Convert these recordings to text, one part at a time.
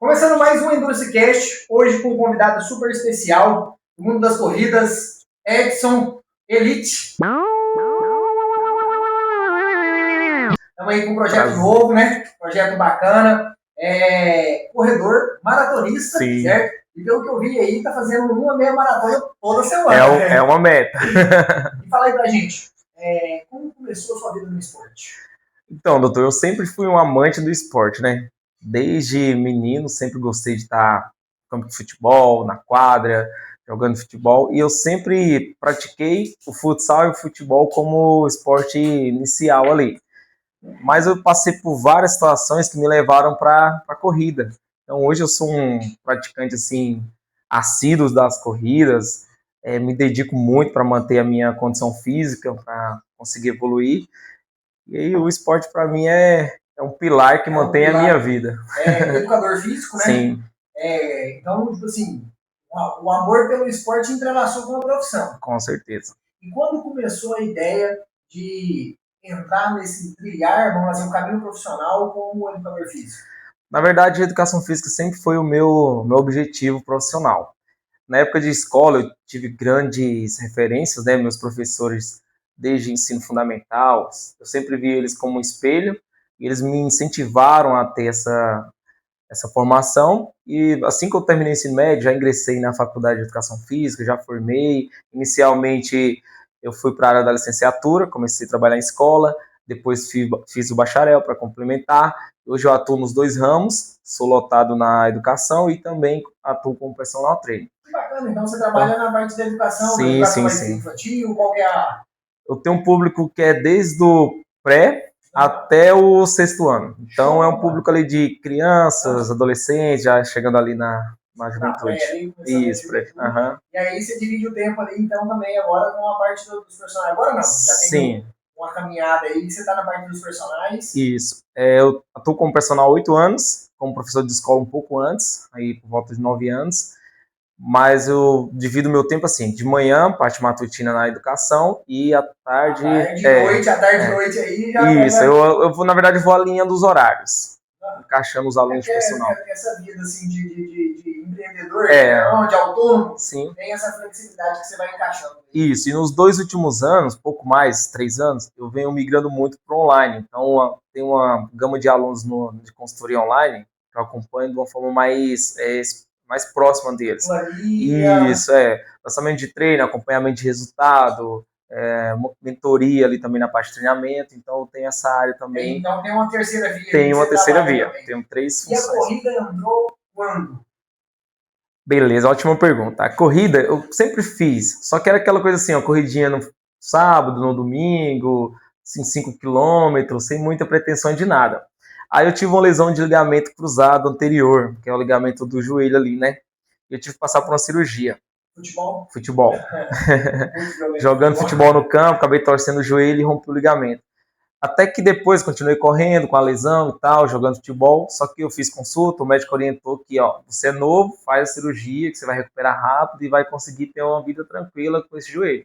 Começando mais um Endurance Cast, hoje com um convidado super especial do mundo das corridas, Edson Elite. Estamos aí com um projeto novo, né? Projeto bacana. Corredor maratonista, Sim. Certo? E pelo que eu vi aí, tá fazendo uma meia maratona toda semana. É uma meta. E fala aí pra gente, como começou a sua vida no esporte? Então, doutor, eu sempre fui um amante do esporte, né? Desde menino, sempre gostei de estar no campo de futebol, na quadra, jogando futebol. E eu sempre pratiquei o futsal e o futebol como esporte inicial ali. Mas eu passei por várias situações que me levaram para a corrida. Então, hoje eu sou um praticante, assim, assíduo das corridas. Me dedico muito para manter a minha condição física, para conseguir evoluir. E aí o esporte para mim é um pilar que mantém a minha vida. Educador físico, né? Sim. Então, tipo assim, o amor pelo esporte entrelaçou com a profissão. Com certeza. E quando começou a ideia de entrar trilhar, vamos dizer, um caminho profissional como educador físico? Na verdade, a educação física sempre foi o meu objetivo profissional. Na época de escola, eu tive grandes referências, né? Meus professores, desde ensino fundamental, eu sempre vi eles como um espelho, e eles me incentivaram a ter essa formação. E assim que eu terminei o ensino médio, já ingressei na faculdade de educação física, já formei. Inicialmente, eu fui para a área da licenciatura, comecei a trabalhar em escola, depois fiz o bacharel para complementar. Hoje eu atuo nos dois ramos, sou lotado na educação e também atuo como personal trainer. Que bacana, então você trabalha na parte da educação, sim, da educação sim. infantil, qual que é a... Eu tenho um público que é desde o pré até o sexto ano. Então é um público ali de crianças, adolescentes, já chegando ali na juventude. Isso, pré. Uhum. E aí você divide o tempo ali, então, também agora com a parte dos personagens. Agora não, já tem uma caminhada aí, você está na parte dos personagens. Isso. Eu atuo como personal há 8 anos, como professor de escola um pouco antes, aí por volta de 9 anos. Mas eu divido meu tempo assim, de manhã, parte matutina na educação, e à tarde... À tarde e noite aí já... Isso, eu vou, na verdade, vou alinhando os horários, encaixando os alunos de personal. Essa vida assim, de empreendedor, de autônomo, sim. Tem essa flexibilidade que você vai encaixando. Isso, e nos 2 últimos anos, pouco mais, 3 anos, eu venho migrando muito para online. Então, tem uma gama de alunos de consultoria online que eu acompanho de uma forma mais próxima deles. Isso, lançamento de treino, acompanhamento de resultado, mentoria ali também na parte de treinamento. Então, tem essa área também. Então, tem uma terceira via. Tem uma terceira via, tenho 3 funções. E a corrida entrou quando? Beleza, ótima pergunta. A corrida eu sempre fiz, só que era aquela coisa assim, ó, corridinha no sábado, no domingo, assim, 5 quilômetros, sem muita pretensão de nada. Aí eu tive uma lesão de ligamento cruzado anterior, que é o ligamento do joelho ali, né? E eu tive que passar por uma cirurgia. Futebol. Jogando futebol no campo, acabei torcendo o joelho e rompi o ligamento. Até que depois continuei correndo com a lesão e tal, jogando futebol, só que eu fiz consulta, o médico orientou que, você é novo, faz a cirurgia, que você vai recuperar rápido e vai conseguir ter uma vida tranquila com esse joelho.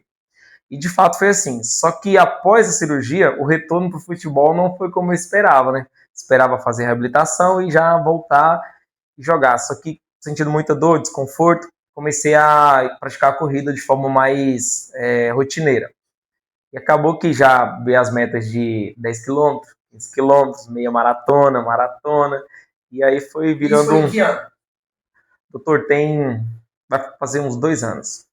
E de fato foi assim, só que após a cirurgia, o retorno para o futebol não foi como eu esperava, né? Esperava fazer reabilitação e já voltar e jogar, só que sentindo muita dor, desconforto, comecei a praticar a corrida de forma mais rotineira. E acabou que já veio as metas de 10 km, 15 km, meia maratona, e aí foi virando Isso foi que ano? Doutor, vai fazer uns 2 anos.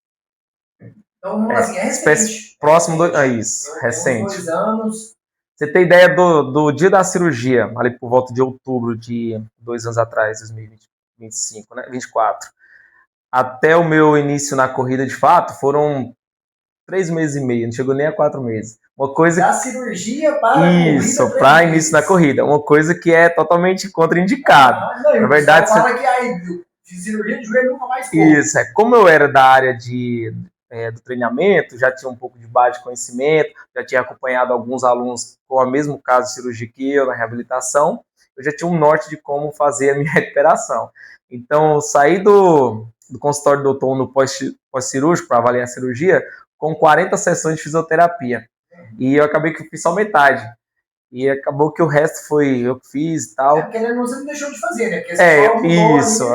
Então, vamos assim, recente. Próximo isso, recente. 2 anos. Você tem ideia do dia da cirurgia, ali por volta de outubro de 2 anos atrás, 2025, né? 24. Até o meu início na corrida de fato, foram 3 meses e meio, não chegou nem a 4 meses. Uma coisa... Da cirurgia para isso, para início da corrida. Uma coisa que é totalmente contraindicada. Na verdade, você fala que cirurgia de joelho nunca mais ficou. Isso, como eu era da área do treinamento, já tinha um pouco de base de conhecimento, já tinha acompanhado alguns alunos com o mesmo caso de cirurgia que eu, na reabilitação, eu já tinha um norte de como fazer a minha recuperação. Então, eu saí do consultório do doutor no pós-cirúrgico para avaliar a cirurgia com 40 sessões de fisioterapia. E eu acabei que fiz só metade. E acabou que o resto foi eu que fiz e tal. Porque você não deixou de fazer, né? Porque você só mudou, isso,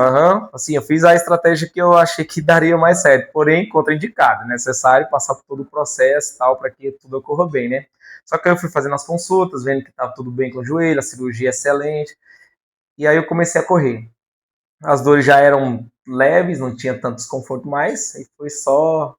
assim, eu fiz a estratégia que eu achei que daria mais certo, porém contraindicado, necessário passar por todo o processo e tal, para que tudo ocorra bem, né? Só que eu fui fazendo as consultas, vendo que estava tudo bem com o joelho, a cirurgia excelente, e aí eu comecei a correr. As dores já eram leves, não tinha tanto desconforto mais, e foi só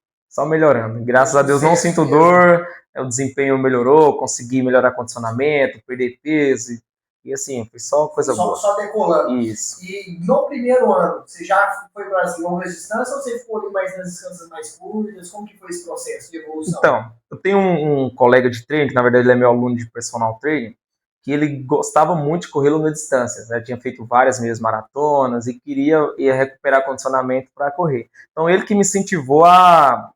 melhorando. Graças a Deus não sinto dor, o desempenho melhorou, consegui melhorar condicionamento, perder peso, e assim, foi só coisa boa. Só decolando. Isso. E no primeiro ano, você já foi para as longas distâncias ou você ficou ali mais nas distâncias mais curtas? Como que foi esse processo de evolução? Então, eu tenho um colega de treino, que na verdade ele é meu aluno de personal training, que ele gostava muito de correr longa distância, né? Tinha feito várias meias maratonas e ia recuperar condicionamento para correr. Então ele que me incentivou a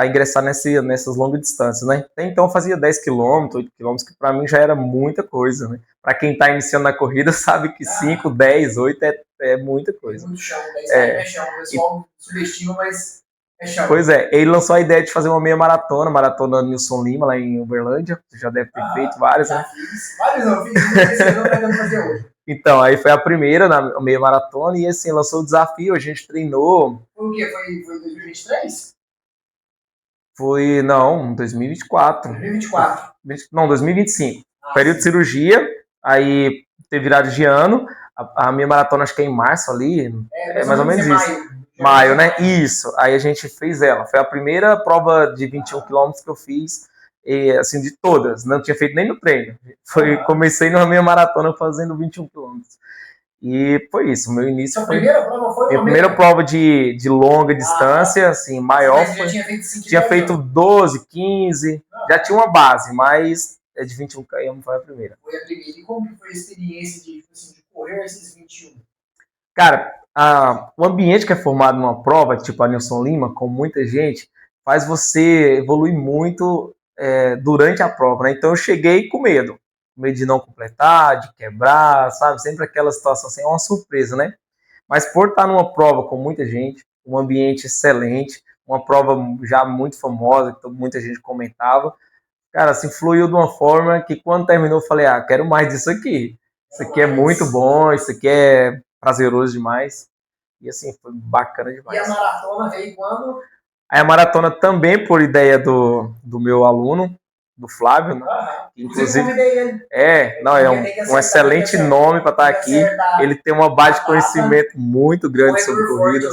ingressar nessas longas distâncias, né? Até então eu fazia 10 km, 8 km, que para mim já era muita coisa, né? Para quem está iniciando na corrida sabe que 5, 10, 8 é muita coisa. É muito chão, 10 km é chão. O pessoal subestima, mas é chão. Pois é, ele lançou a ideia de fazer uma meia maratona Nilson Lima, lá em Uberlândia. Você já deve ter feito várias, né? Fiz. Várias não, fiz. Não vai dando fazer hoje. Então, aí foi a primeira na meia maratona e assim, lançou o desafio, a gente treinou. Foi o quê? Foi 2023? Foi, não, 2024. 2024. Não, 2025. Período de cirurgia, aí teve virado de ano. A minha maratona acho que é em março ali. É mais ou menos isso. Maio, né? Isso. Aí a gente fez ela. Foi a primeira prova de 21 quilômetros que eu fiz, assim, de todas. Não tinha feito nem no treino. Comecei na minha maratona fazendo 21 quilômetros. E foi isso. O meu início foi. Minha primeira prova de longa distância, assim, maior. Mas já tinha feito 5 tinha feito 12, 15. Já tinha uma base, mas de 21 km foi a primeira. Foi a primeira. E como foi a experiência de correr esses 21? Cara, o ambiente que é formado numa prova, tipo a Nilson Lima, com muita gente, faz você evoluir muito durante a prova, né? Então eu cheguei com medo de não completar, de quebrar, sabe? Sempre aquela situação assim, é uma surpresa, né? Mas por estar numa prova com muita gente, um ambiente excelente, uma prova já muito famosa, que muita gente comentava, cara, assim, fluiu de uma forma que quando terminou eu falei, quero mais disso aqui. Isso aqui é muito bom, isso aqui é prazeroso demais. E assim, foi bacana demais. E a maratona veio quando? Aí a maratona também por ideia do meu aluno, do Flávio, né? Inclusive, é um excelente nome para estar aqui. Ele tem uma base de conhecimento muito grande sobre corrida,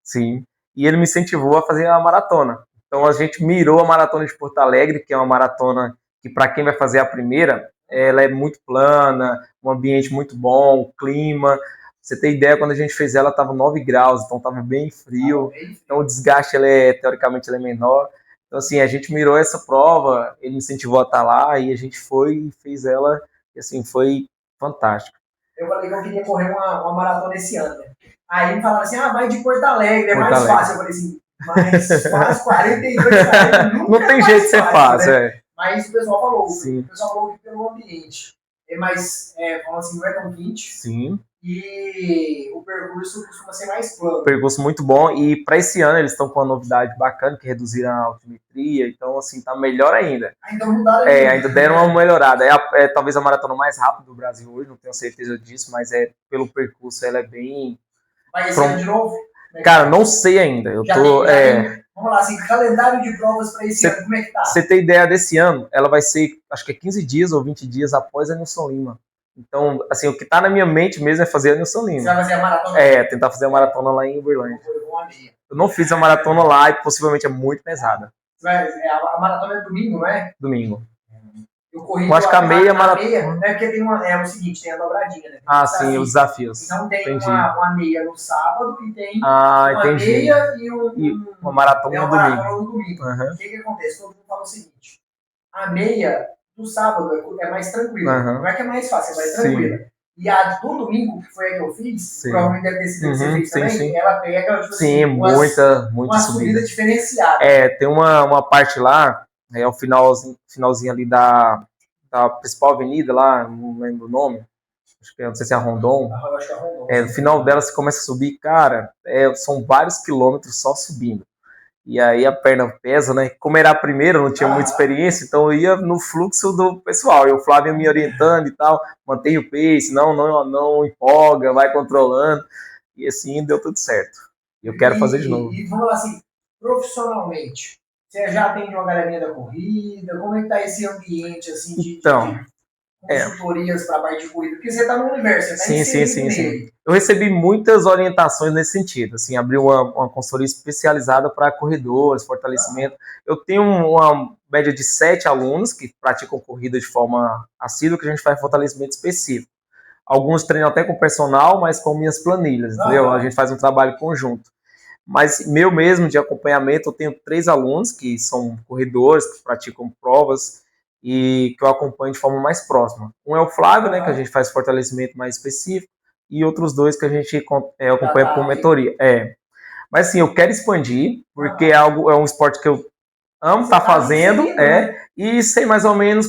sim. E ele me incentivou a fazer a maratona. Então a gente mirou a maratona de Porto Alegre, que é uma maratona que para quem vai fazer a primeira, ela é muito plana, um ambiente muito bom, o clima. Pra você ter ideia, quando a gente fez ela estava 9 graus, então estava bem frio. Então o desgaste teoricamente é menor. Então, assim, a gente mirou essa prova, ele me incentivou a estar lá e a gente foi e fez ela, e assim, foi fantástico. Eu falei que eu queria correr uma maratona esse ano, né? Aí me falaram assim, vai de Porto Alegre, é mais fácil. Eu falei assim, mas faz 42 km, não tem jeito de ser fácil, né? Mas o pessoal falou que pelo ambiente. Mas, falando assim, não é tão quente. Sim. E o percurso costuma ser mais plano. Percurso muito bom. E para esse ano eles estão com uma novidade bacana, que reduziram a altimetria. Então, assim, tá melhor ainda. Ainda mudaram. Ainda deram uma melhorada. Talvez a maratona mais rápida do Brasil hoje, não tenho certeza disso, mas pelo percurso ela é bem... Vai esse ano de novo? Cara, não sei ainda. Eu tô... Vamos lá, assim, calendário de provas para esse ano, como é que tá? Você ter ideia desse ano, ela vai ser, acho que é 15 dias ou 20 dias após a Nilson Lima. Então, assim, o que tá na minha mente mesmo é fazer a Nilson Lima. Você vai fazer a maratona? Tentar fazer a maratona lá em Uberlândia. Eu não fiz a maratona lá e possivelmente é muito pesada. A maratona é domingo, não é? Domingo. Eu corri. Eu acho que a meia maratona. Porque tem o seguinte, tem a dobradinha, né? Sim, os desafios. Então tem uma meia no sábado e tem uma meia e uma maratona no domingo. O que acontece? Todo mundo fala o seguinte: a meia do sábado é mais tranquila. Não é que é mais fácil, é mais tranquila. E a do domingo, que foi a que eu fiz, provavelmente deve ter sido que você fez também, ela pega, tipo assim, uma subida diferenciada. Tem uma parte lá, o finalzinho ali da principal avenida lá, não lembro o nome, não sei se é a Rondon. Acho que é a Rondon. No final dela você começa a subir, cara, são vários quilômetros só subindo. E aí a perna pesa, né? Como era a primeira, eu não tinha muita experiência, então eu ia no fluxo do pessoal. E o Flávio me orientando e tal, mantenha o pace, não empolga, vai controlando. E assim deu tudo certo. E eu quero fazer de novo. E vamos lá assim, profissionalmente, você já atende uma galerinha da corrida? Como é que tá esse ambiente assim de consultorias para a parte de corrida? Porque você está no universo, você está inserido nele. Eu recebi muitas orientações nesse sentido, assim, abri uma consultoria especializada para corredores, fortalecimento. Eu tenho uma média de 7 alunos que praticam corrida de forma assídua, que a gente faz fortalecimento específico. Alguns treinam até com personal, mas com minhas planilhas, entendeu? A gente faz um trabalho conjunto. Mas meu mesmo de acompanhamento, eu tenho 3 alunos que são corredores, que praticam provas e que eu acompanho de forma mais próxima. Um é o Flávio, né, que a gente faz fortalecimento mais específico, e outros 2 que a gente acompanha por mentoria. Mas assim, eu quero expandir, porque é um esporte que eu amo estar fazendo, e sei mais ou menos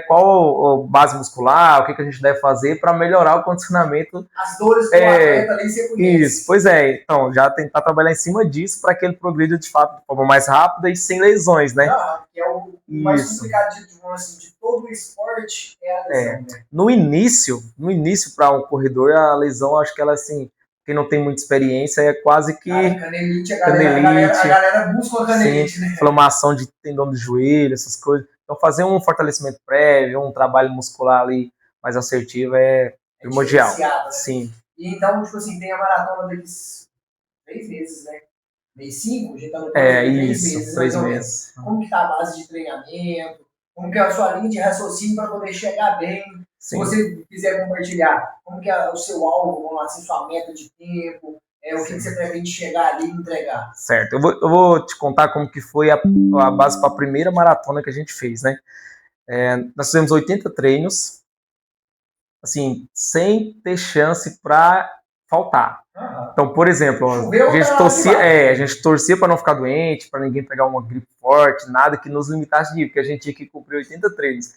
qual a base muscular, o que a gente deve fazer para melhorar o condicionamento. As dores do atleta ali você conhece. Isso, pois é. Então, já tentar trabalhar em cima disso para que ele progrida de fato de forma mais rápida e sem lesões, né? Que é o mais complicado de todo o esporte, é a lesão, né? No início para um corredor, a lesão, acho que ela assim, quem não tem muita experiência é quase que... Canelite, a galera busca a canelite, né? Inflamação de tendão do joelho, essas coisas. Então, fazer um fortalecimento prévio, um trabalho muscular ali mais assertivo é primordial. Né? Sim. E então, tipo assim, tem a maratona deles 3 meses, né? Mês 5, a gente tá no 3 meses. 3 meses. Como que tá a base de treinamento? Como que é a sua linha de raciocínio para poder chegar bem? Se você quiser compartilhar, como que é o seu alvo, vamos lá, assim, sua meta de tempo, o que você pretende chegar ali e entregar? Certo, eu vou te contar como que foi a base para a primeira maratona que a gente fez, né? Nós fizemos 80 treinos, assim, sem ter chance para faltar. Então, por exemplo, a gente torcia para não ficar doente, para ninguém pegar uma gripe forte, nada que nos limitasse de ir, porque a gente tinha que cumprir 80 treinos.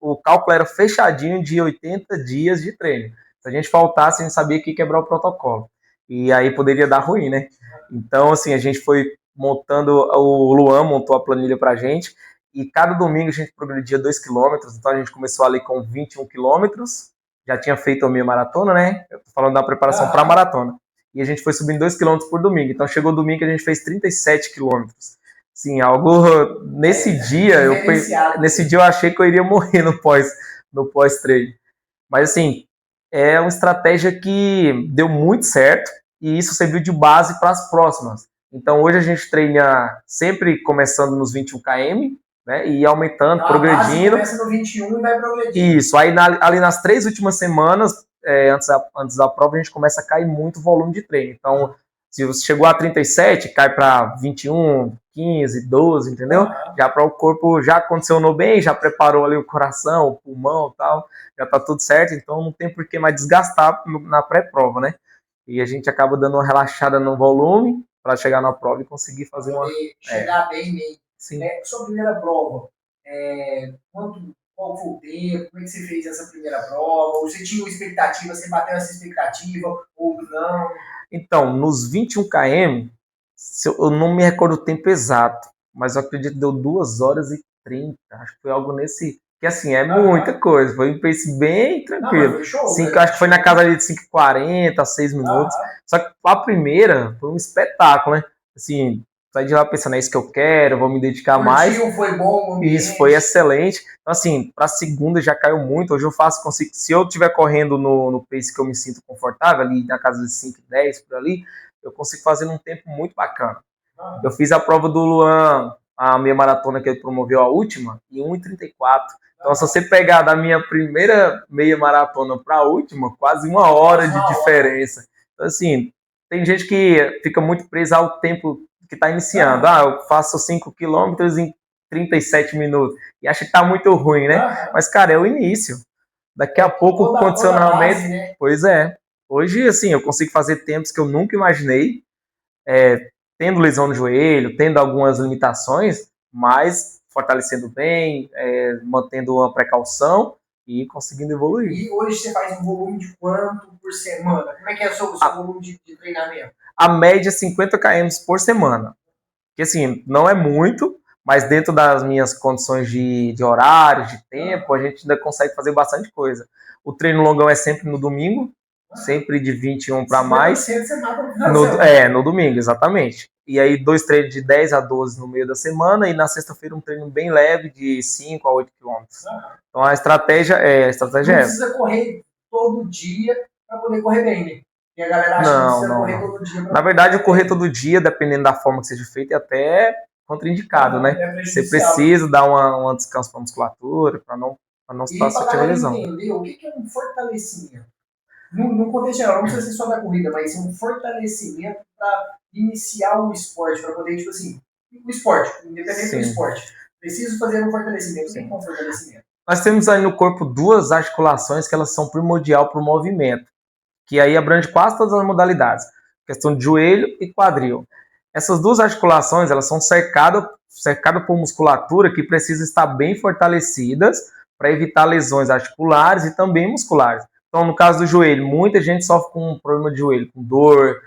O cálculo era fechadinho de 80 dias de treino. Se a gente faltasse, a gente sabia que ia quebrar o protocolo. E aí poderia dar ruim, né? Então, assim, a gente foi montando, o Luan montou a planilha pra gente, e cada domingo a gente progredia 2 quilômetros, então a gente começou ali com 21 quilômetros, já tinha feito a meia maratona, né? Eu tô falando da preparação para a maratona. E a gente foi subindo 2 quilômetros por domingo. Então chegou o domingo que a gente fez 37 quilômetros. Sim, algo... Nesse dia eu achei que eu iria morrer no pós-treino. Mas assim, é uma estratégia que deu muito certo e isso serviu de base para as próximas. Então hoje a gente treina sempre começando nos 21 km, né, e aumentando, progredindo. Começa no 21 e vai progredindo. Isso, aí ali nas 3 últimas semanas, antes da prova, a gente começa a cair muito volume de treino. Então, se você chegou a 37, cai para 21, 15, 12, entendeu? Já para o corpo, já condicionou bem, já preparou ali o coração, o pulmão e tal, já tá tudo certo, então não tem por que mais desgastar na pré-prova, né? E a gente acaba dando uma relaxada no volume para chegar na prova e conseguir fazer chegar bem. Sim. Sua primeira prova, qual foi o tempo? Como é que você fez essa primeira prova? Ou você tinha uma expectativa, você bateu essa expectativa ou não? Então, nos 21 km, eu não me recordo o tempo exato, mas eu acredito que deu 2 horas e 30. Acho que foi algo nesse... Que assim, é muita coisa. Foi um pace bem tranquilo. Acho que foi na casa ali de 5h40, 6 minutos. Só que a primeira foi um espetáculo, né? Assim, sai de lá pensando, é isso que eu quero, vou me dedicar mais. Foi bom, isso foi excelente. Então, assim, para a segunda já caiu muito. Hoje eu consigo, se eu estiver correndo no pace que eu me sinto confortável, ali na casa de 5h10, por ali, eu consigo fazer num tempo muito bacana. Eu fiz a prova do Luan, a meia maratona que ele promoveu, a última, em 1h34. Então, se você pegar da minha primeira meia maratona para a última, quase 1 hora de diferença. Então, assim, tem gente que fica muito presa ao tempo que está iniciando. Eu faço 5 quilômetros em 37 minutos. E acha que está muito ruim, né? Mas, cara, é o início. Daqui a pouco o condicionamento... Base, né? Pois é. Hoje, assim, eu consigo fazer tempos que eu nunca imaginei, tendo lesão no joelho, tendo algumas limitações, mas fortalecendo bem, mantendo uma precaução e conseguindo evoluir. E hoje você faz um volume de quanto por semana? Como é que é o seu volume de treinamento? A média é 50 km por semana. que assim, não é muito, mas dentro das minhas condições de horário, de tempo, a gente ainda consegue fazer bastante coisa. O treino longão é sempre no domingo, sempre de 21 para mais. No domingo, exatamente. E aí 2 treinos de 10 a 12 no meio da semana e na sexta-feira um treino bem leve de 5 a 8 quilômetros. Então a estratégia é essa. Não precisa correr todo dia para poder correr bem, né? E a galera acha que precisa correr todo dia. Na verdade, correr todo dia, dependendo da forma que seja feito, é até contraindicado, né? Você precisa dar um descanso para a musculatura, para não estar suscetível à lesão. Entender o que é um fortalecimento. No contexto geral, não precisa ser só da corrida, mas um fortalecimento para iniciar o esporte, para poder, tipo assim, o esporte, independente do esporte. Preciso fazer um fortalecimento. O que é um fortalecimento? Nós temos aí no corpo 2 articulações que elas são primordial para o movimento, que aí abrange quase todas as modalidades, questão de joelho e quadril. Essas 2 articulações, elas são cercadas por musculatura que precisa estar bem fortalecidas para evitar lesões articulares e também musculares. Então, no caso do joelho, muita gente sofre com um problema de joelho, com dor,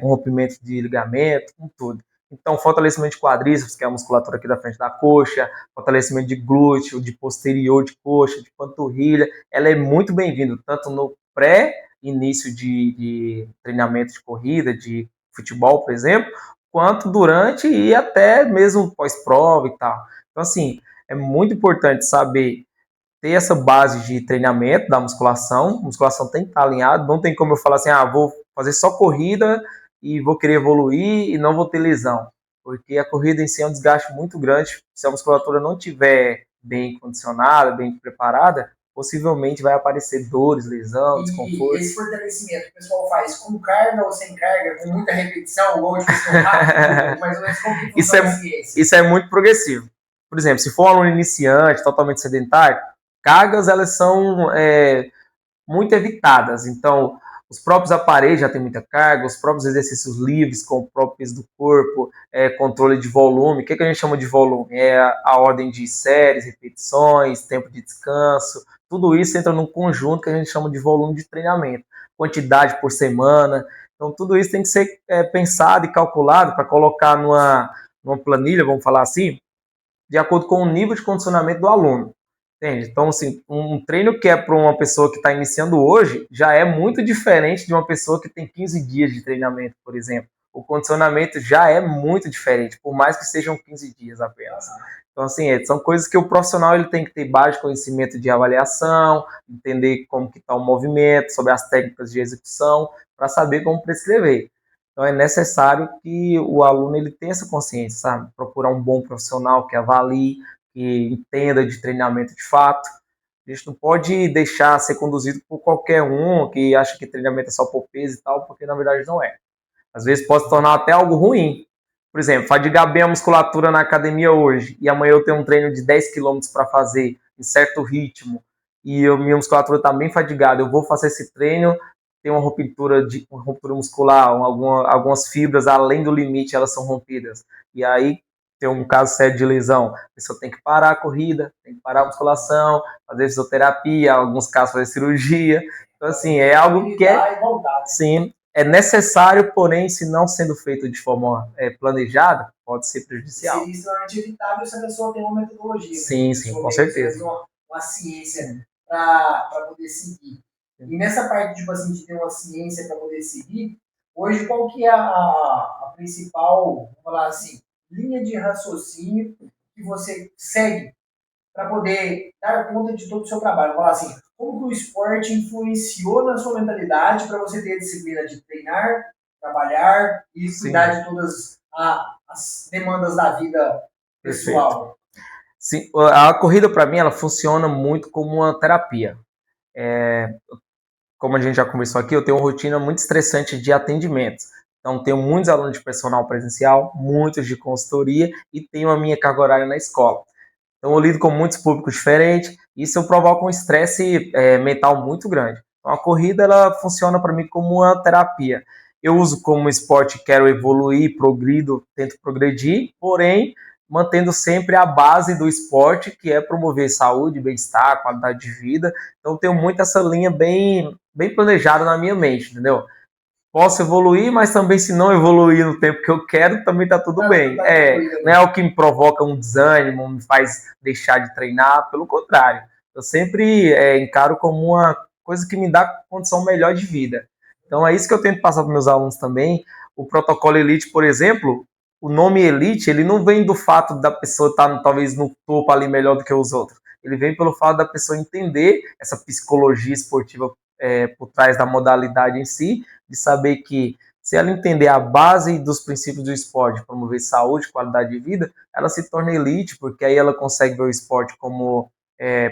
com rompimento de ligamento, com tudo. Então, fortalecimento de quadríceps, que é a musculatura aqui da frente da coxa, fortalecimento de glúteo, de posterior de coxa, de panturrilha, ela é muito bem-vinda, tanto no pré-início de treinamento de corrida, de futebol, por exemplo, quanto durante e até mesmo pós-prova e tal. Então, assim, é muito importante saber ter essa base de treinamento da musculação. A musculação tem que estar alinhada, não tem como eu falar assim, vou fazer só corrida e vou querer evoluir e não vou ter lesão, porque a corrida em si é um desgaste muito grande. Se a musculatura não estiver bem condicionada, bem preparada, possivelmente vai aparecer dores, lesão, desconforto. E esse fortalecimento que o pessoal faz com carga ou sem carga, com muita repetição, ou de rápido, mais ou menos como que funciona a ciência? Isso é muito progressivo. Por exemplo, se for um aluno iniciante, totalmente sedentário, cargas elas são muito evitadas. Então, os próprios aparelhos já têm muita carga, os próprios exercícios livres com o próprio peso do corpo, controle de volume. O que a gente chama de volume? É a ordem de séries, repetições, tempo de descanso. Tudo isso entra num conjunto que a gente chama de volume de treinamento. Quantidade por semana. Então, tudo isso tem que ser pensado e calculado para colocar numa planilha, vamos falar assim, de acordo com o nível de condicionamento do aluno. Entende? Então, assim, um treino que é para uma pessoa que está iniciando hoje já é muito diferente de uma pessoa que tem 15 dias de treinamento, por exemplo. O condicionamento já é muito diferente, por mais que sejam 15 dias apenas. Então, assim, são coisas que o profissional ele tem que ter base de conhecimento de avaliação, entender como que está o movimento, sobre as técnicas de execução, para saber como prescrever. Então, é necessário que o aluno ele tenha essa consciência, sabe? Procurar um bom profissional que avalie, que entenda de treinamento de fato. A gente não pode deixar ser conduzido por qualquer um que acha que treinamento é só por peso e tal, porque na verdade não é. Às vezes pode se tornar até algo ruim. Por exemplo, fadigar bem a musculatura na academia hoje e amanhã eu tenho um treino de 10 km para fazer em certo ritmo e minha musculatura está bem fadigada, eu vou fazer esse treino, tem uma ruptura muscular, algumas fibras além do limite elas são rompidas. E aí tem um caso sério de lesão, a pessoa tem que parar a corrida, tem que parar a musculação, fazer fisioterapia, em alguns casos fazer cirurgia. Então, assim, é algo que sim, é necessário, porém, se não sendo feito de forma planejada, pode ser prejudicial. Seria extremamente evitável se a pessoa tem uma metodologia. Sim, né? Sim, com certeza. Uma ciência para poder seguir. E nessa parte, tipo assim, de ter uma ciência para poder seguir, hoje qual que é a principal, vamos falar assim, linha de raciocínio que você segue para poder dar conta de todo o seu trabalho? Vamos falar assim, como que o esporte influenciou na sua mentalidade para você ter a disciplina de treinar, trabalhar e cuidar de todas as demandas da vida pessoal? Sim, a corrida para mim ela funciona muito como uma terapia. Como a gente já conversou aqui, eu tenho uma rotina muito estressante de atendimentos. Então, tenho muitos alunos de personal presencial, muitos de consultoria e tenho a minha carga horária na escola. Então, eu lido com muitos públicos diferentes e isso provoca um estresse mental muito grande. Então, a corrida ela funciona para mim como uma terapia. Eu uso como esporte, quero evoluir, progrido, tento progredir, porém, mantendo sempre a base do esporte, que é promover saúde, bem-estar, qualidade de vida. Então, tenho muito essa linha bem planejada na minha mente, entendeu? posso evoluir, mas também se não evoluir no tempo que eu quero, também tá tudo bem. Não é o que me provoca um desânimo, me faz deixar de treinar, pelo contrário. Eu sempre encaro como uma coisa que me dá condição melhor de vida. Então é isso que eu tento passar para meus alunos também. O protocolo Elite, por exemplo, o nome Elite, ele não vem do fato da pessoa estar talvez no topo ali melhor do que os outros. Ele vem pelo fato da pessoa entender essa psicologia esportiva por trás da modalidade em si, de saber que se ela entender a base dos princípios do esporte, promover saúde, qualidade de vida, ela se torna elite, porque aí ela consegue ver o esporte como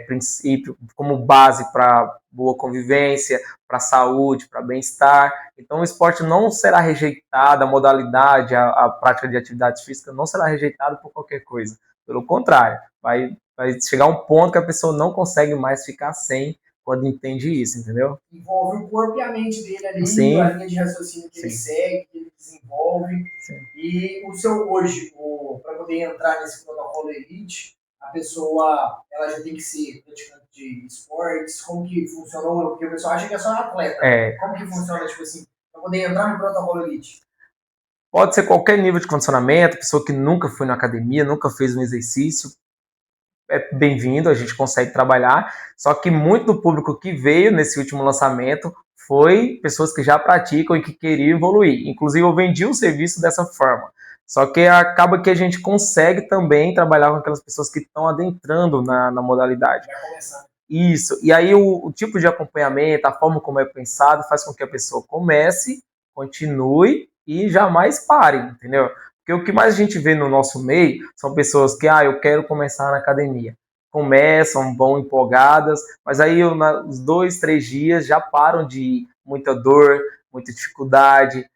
princípio, como base para boa convivência, para saúde, para bem-estar. Então o esporte não será rejeitado, a modalidade, a prática de atividades físicas não será rejeitada por qualquer coisa. Pelo contrário, vai chegar um ponto que a pessoa não consegue mais ficar sem quando entende isso, entendeu? Envolve o corpo e a mente dele ali, Sim. A linha de raciocínio que ele segue, que ele desenvolve. Sim. E o seu hoje, para poder entrar nesse protocolo Elite, a pessoa ela já tem que ser praticante de esportes, como que funciona? Porque o pessoal acha que é só atleta. Como que funciona, tipo assim, para poder entrar no protocolo Elite? Pode ser qualquer nível de condicionamento, pessoa que nunca foi na academia, nunca fez um exercício, é bem-vindo, a gente consegue trabalhar, só que muito do público que veio nesse último lançamento foi pessoas que já praticam e que queriam evoluir. Inclusive, eu vendi o serviço dessa forma. Só que acaba que a gente consegue também trabalhar com aquelas pessoas que estão adentrando na modalidade. Isso. E aí o tipo de acompanhamento, a forma como é pensado, faz com que a pessoa comece, continue e jamais pare, entendeu? Porque o que mais a gente vê no nosso meio são pessoas que, eu quero começar na academia. Começam, vão empolgadas, mas aí uns 2, 3 dias já param de ir. Muita dor, muita dificuldade,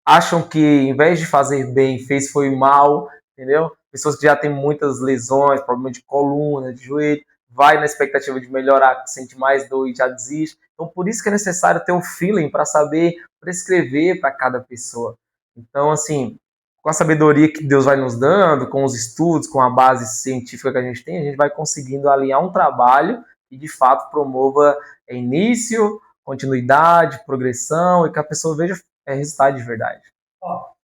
acham que em vez de fazer bem, foi mal, entendeu? Pessoas que já têm muitas lesões, problema de coluna, de joelho, vai na expectativa de melhorar, sente mais dor e já desiste. Então, por isso que é necessário ter um feeling para saber prescrever para cada pessoa. Então, assim, com a sabedoria que Deus vai nos dando, com os estudos, com a base científica que a gente vai conseguindo alinhar um trabalho que, de fato, promova início, continuidade, progressão e que a pessoa veja resultado de verdade.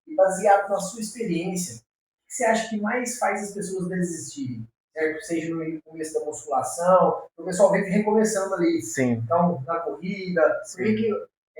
E baseado na sua experiência, o que você acha que mais faz as pessoas desistirem? Certo? Seja no começo da musculação, o pessoal vem recomeçando ali. Sim. Então, na corrida.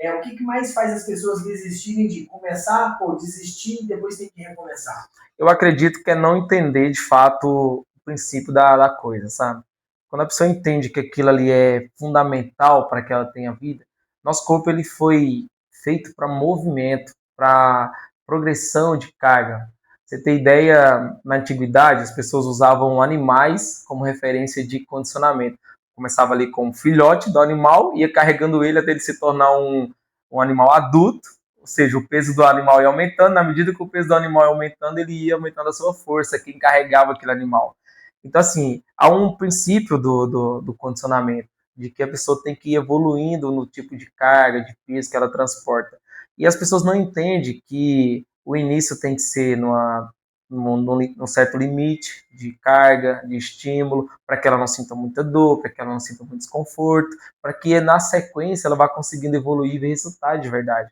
O que mais faz as pessoas desistirem de começar, desistir e depois ter que recomeçar? Eu acredito que é não entender, de fato, o princípio da coisa, sabe? Quando a pessoa entende que aquilo ali é fundamental para que ela tenha vida, nosso corpo ele foi feito para movimento, para progressão de carga. Você tem ideia, na antiguidade, as pessoas usavam animais como referência de condicionamento. Começava ali com um filhote do animal, ia carregando ele até ele se tornar um animal adulto, ou seja, o peso do animal ia aumentando, na medida que o peso do animal ia aumentando, ele ia aumentando a sua força, quem carregava aquele animal. Então, assim, há um princípio do condicionamento, de que a pessoa tem que ir evoluindo no tipo de carga, de peso que ela transporta. E as pessoas não entendem que o início tem que ser num certo limite de carga, de estímulo, para que ela não sinta muita dor, para que ela não sinta muito desconforto, para que na sequência ela vá conseguindo evoluir e ver resultado de verdade.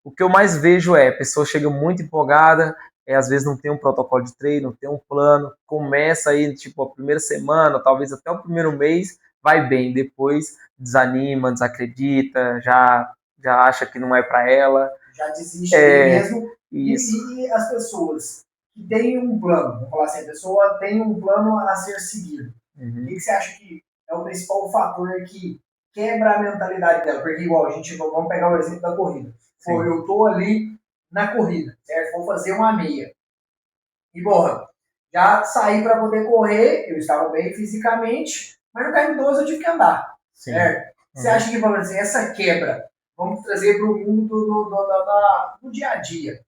O que eu mais vejo a pessoa chega muito empolgada, às vezes não tem um protocolo de treino, não tem um plano, começa aí, tipo, a primeira semana, talvez até o primeiro mês, vai bem, depois desanima, desacredita, já acha que não é para ela. Já desiste mesmo. Isso. E as pessoas que têm um plano, vamos falar assim, a pessoa tem um plano a ser seguido. O que você acha que é o principal fator que quebra a mentalidade dela? Porque, igual, vamos pegar o exemplo da corrida. Pô, eu tô ali na corrida, certo? Vou fazer uma meia. E, porra, já saí para poder correr, eu estava bem fisicamente, mas no KM12 eu tive que andar, certo? Você acha que, vamos dizer, essa quebra, vamos trazer para o mundo do dia a dia.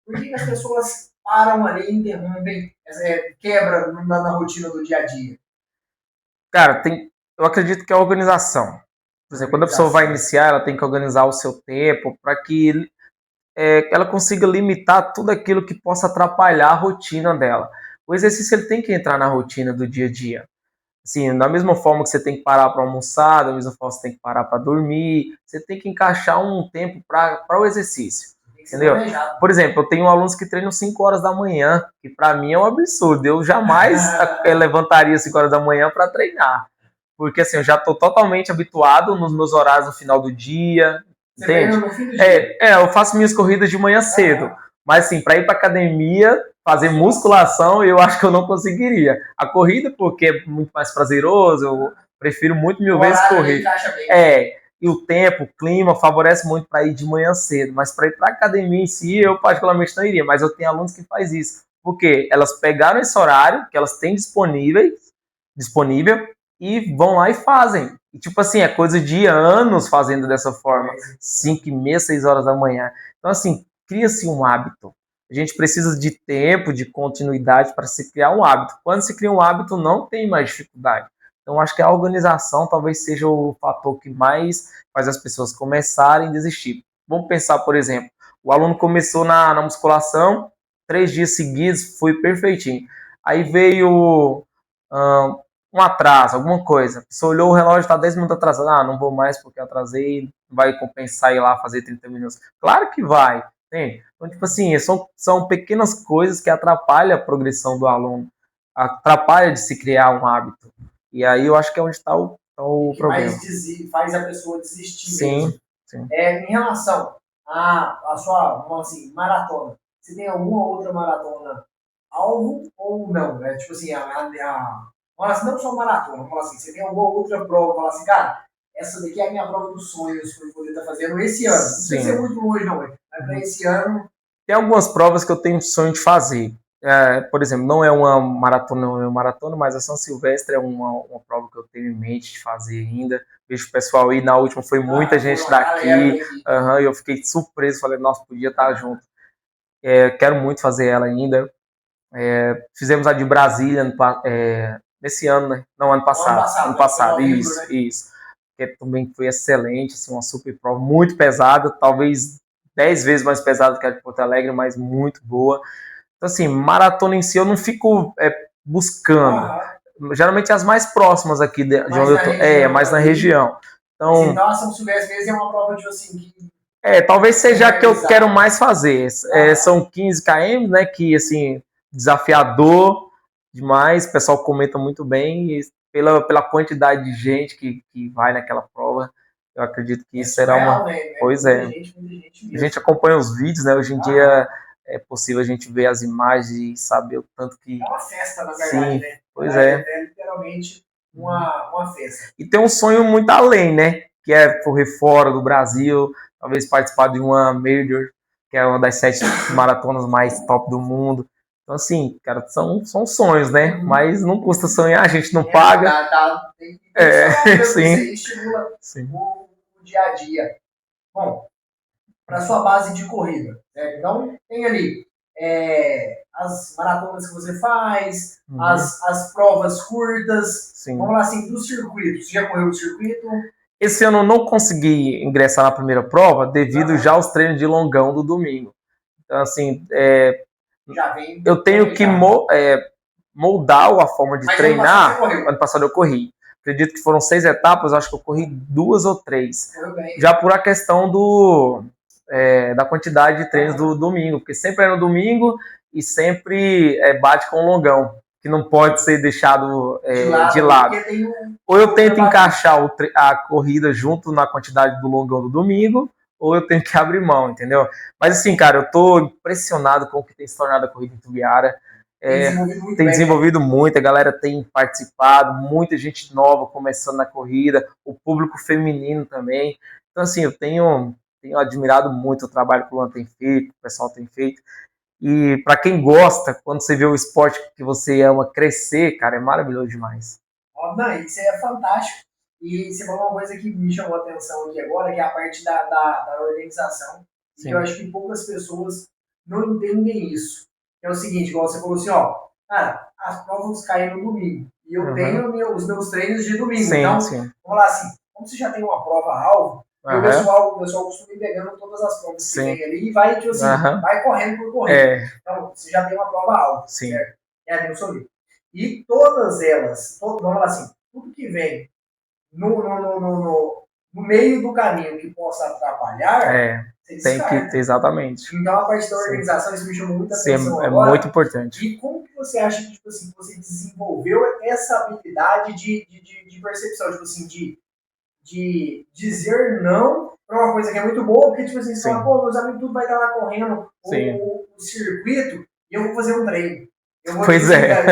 Por que as pessoas param ali, interrompem, quebra na rotina do dia a dia? Cara, eu acredito que é a organização. Por exemplo, quando a pessoa vai iniciar, ela tem que organizar o seu tempo para que ela consiga limitar tudo aquilo que possa atrapalhar a rotina dela. O exercício ele tem que entrar na rotina do dia a dia. Assim, da mesma forma que você tem que parar para almoçar, da mesma forma que você tem que parar para dormir, você tem que encaixar um tempo para o exercício. Entendeu? Por exemplo, eu tenho alunos que treinam 5 horas da manhã, que para mim é um absurdo. Eu jamais levantaria 5 horas da manhã para treinar. Porque assim, eu já estou totalmente habituado nos meus horários no final do dia. Você entende? No fim do dia. Eu faço minhas corridas de manhã cedo. Mas assim, para ir para academia, fazer musculação, eu acho que eu não conseguiria. A corrida, porque é muito mais prazeroso, eu prefiro muito mil vezes correr. E o tempo, o clima favorece muito para ir de manhã cedo. Mas para ir para academia em si, eu particularmente não iria. Mas eu tenho alunos que faz isso. Porque elas pegaram esse horário que elas têm disponível e vão lá e fazem. E tipo assim, é coisa de anos fazendo dessa forma. 5h30, 6 horas da manhã. Então assim, cria-se um hábito. A gente precisa de tempo, de continuidade para se criar um hábito. Quando se cria um hábito, não tem mais dificuldade. Então, acho que a organização talvez seja o fator que mais faz as pessoas começarem a desistir. Vamos pensar, por exemplo, o aluno começou na musculação, 3 dias seguidos, foi perfeitinho. Aí veio um atraso, alguma coisa. A pessoa olhou o relógio, está 10 minutos atrasado. Ah, não vou mais porque atrasei, vai compensar ir lá fazer 30 minutos. Claro que vai. Entende? Então, tipo assim, são pequenas coisas que atrapalham a progressão do aluno, atrapalham de se criar um hábito. E aí eu acho que é onde está o problema. Faz a pessoa desistir sim, mesmo. Sim. Em relação à sua, vamos assim, maratona, você tem alguma outra maratona alvo ou não? Tipo assim, não só maratona, vamos falar assim, você tem alguma outra prova, fala assim, cara, essa daqui é a minha prova dos sonhos que eu poder estar fazendo esse ano. Não precisa ser muito longe, não, mas para esse ano. Tem algumas provas que eu tenho sonho de fazer. Por exemplo, não é uma maratona, mas a São Silvestre é uma prova que eu tenho em mente de fazer ainda. Vejo o pessoal aí, na última foi muita gente daqui, e eu fiquei surpreso, falei, nossa, podia estar junto. Quero muito fazer ela ainda. Fizemos a de Brasília nesse ano, né? Não, ano passado. Ano passado, isso, né? Isso. Que também foi excelente, assim, uma super prova, muito pesada, talvez 10 vezes mais pesada que a de Porto Alegre, mas muito boa. Então, assim, maratona em si eu não fico buscando. Geralmente as mais próximas aqui de onde eu tô. Mais na região. Então, a São Silvestre mesmo é uma prova de assim que. Talvez seja a que eu quero mais fazer. São 15 km, né? Que, assim, desafiador demais. O pessoal comenta muito bem. E pela quantidade de gente que vai naquela prova, eu acredito que isso será uma. Né? Pois é. A gente acompanha os vídeos, né? Hoje em dia é possível a gente ver as imagens e saber o tanto que. É uma festa, na verdade, sim, né? Pois é. É literalmente uma festa. E tem um sonho muito além, né? Que é correr fora do Brasil, talvez participar de uma Major, que é uma das 7 maratonas mais top do mundo. Então, assim, cara, são sonhos, né? Mas não custa sonhar, a gente não paga. Tem que sim. Estimula o dia a dia. Bom, para sua base de corrida, né? Então, tem ali as maratonas que você faz, as provas curtas. Sim. Vamos lá, assim, dos circuitos. Você já correu o circuito? Esse ano eu não consegui ingressar na primeira prova devido já aos treinos de longão do domingo. Então, assim, eu tenho que moldar a forma de treinar. Ano passado eu corri. Acredito que foram 6 etapas, acho que eu corri 2 ou 3. Já por a questão da quantidade de treinos do domingo, porque sempre é no domingo e sempre bate com o longão, que não pode ser deixado de lado. Ou eu tento encaixar a corrida junto na quantidade do longão do domingo, ou eu tenho que abrir mão, entendeu? Mas assim, cara, eu tô impressionado com o que tem se tornado a corrida em Tubiara. Tem desenvolvido muito, a galera tem participado, muita gente nova começando na corrida, o público feminino também. Então, assim, eu tenho admirado muito o trabalho que o Luan tem feito, o pessoal tem feito. E para quem gosta, quando você vê o esporte que você ama crescer, cara, é maravilhoso demais. Não, isso é fantástico. E você falou uma coisa que me chamou a atenção aqui agora, que é a parte da organização. Sim. Que eu acho que poucas pessoas não entendem isso. É o seguinte, igual você falou assim, cara, as provas caem no domingo. E eu tenho os meus treinos de domingo. Sim, então, sim. vamos lá assim, como você já tem uma prova-alvo, o pessoal costuma ir pegando todas as provas que tem ali e vai, tipo assim, vai correndo por correr. Então, você já tem uma prova-alvo, certo? É a meu sorriso. E todas elas, vamos falar assim, tudo que vem no meio do caminho que possa atrapalhar, tem que, exatamente. Então, a parte da organização, isso me chamou muita atenção agora. É muito importante. E como que você acha que, tipo assim, você desenvolveu essa habilidade de percepção, tipo assim, de dizer não para uma coisa que é muito boa, porque, tipo assim, você fala, pô, meus amigos tudo vai estar lá correndo o circuito e eu vou fazer um treino. Pois é.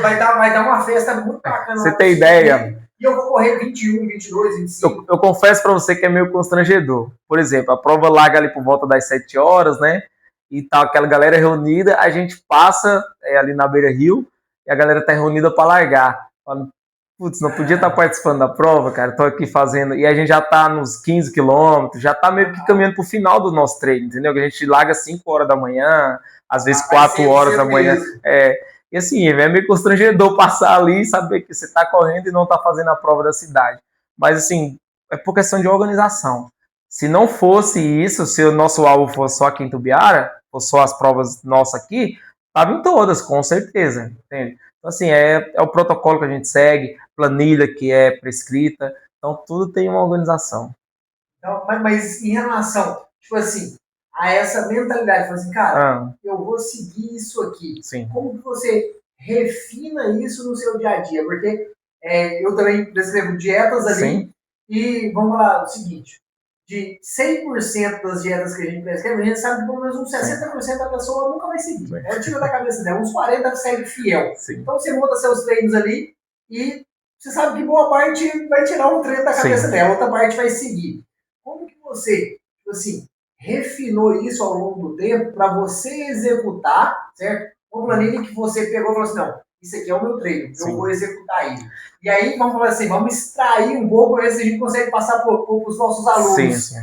Vai dar uma festa muito bacana. Você tem ideia? E eu vou correr 21, 22, 25. Eu confesso para você que é meio constrangedor. Por exemplo, a prova larga ali por volta das 7 horas, né? E tá aquela galera reunida, a gente passa ali na beira-rio e a galera tá reunida para largar. Putz, não podia estar participando da prova, cara. Tô aqui fazendo. E a gente já tá nos 15 quilômetros, já tá meio que caminhando pro final do nosso treino, entendeu? Que a gente larga 5 horas da manhã, às vezes 4 horas da manhã. E assim, é meio constrangedor passar ali e saber que você tá correndo e não tá fazendo a prova da cidade. Mas assim, é por questão de organização. Se não fosse isso, se o nosso alvo fosse só aqui em Tubiara, ou só as provas nossas aqui, tava em todas, com certeza, entende? Então, assim, é o protocolo que a gente segue, planilha que é prescrita, então tudo tem uma organização. Então, mas em relação, tipo assim, a essa mentalidade, assim, cara, eu vou seguir isso aqui. Sim. Como que você refina isso no seu dia a dia? Porque eu também prescrevo dietas ali. Sim. E vamos lá, o seguinte, de 100% das dietas que a gente prescreve, a gente sabe que pelo menos uns 60% da pessoa nunca vai seguir. Ela tira da cabeça dela, uns 40% segue fiel. Sim. Então você monta seus treinos ali e você sabe que boa parte vai tirar um treino da cabeça dela, outra parte vai seguir. Como que você, assim, refinou isso ao longo do tempo para você executar, certo? Uma planilha que você pegou e falou assim, não, isso aqui é o meu treino, eu vou executar ele. E aí, vamos falar assim, vamos extrair um pouco, ver se a gente consegue passar para os nossos alunos. O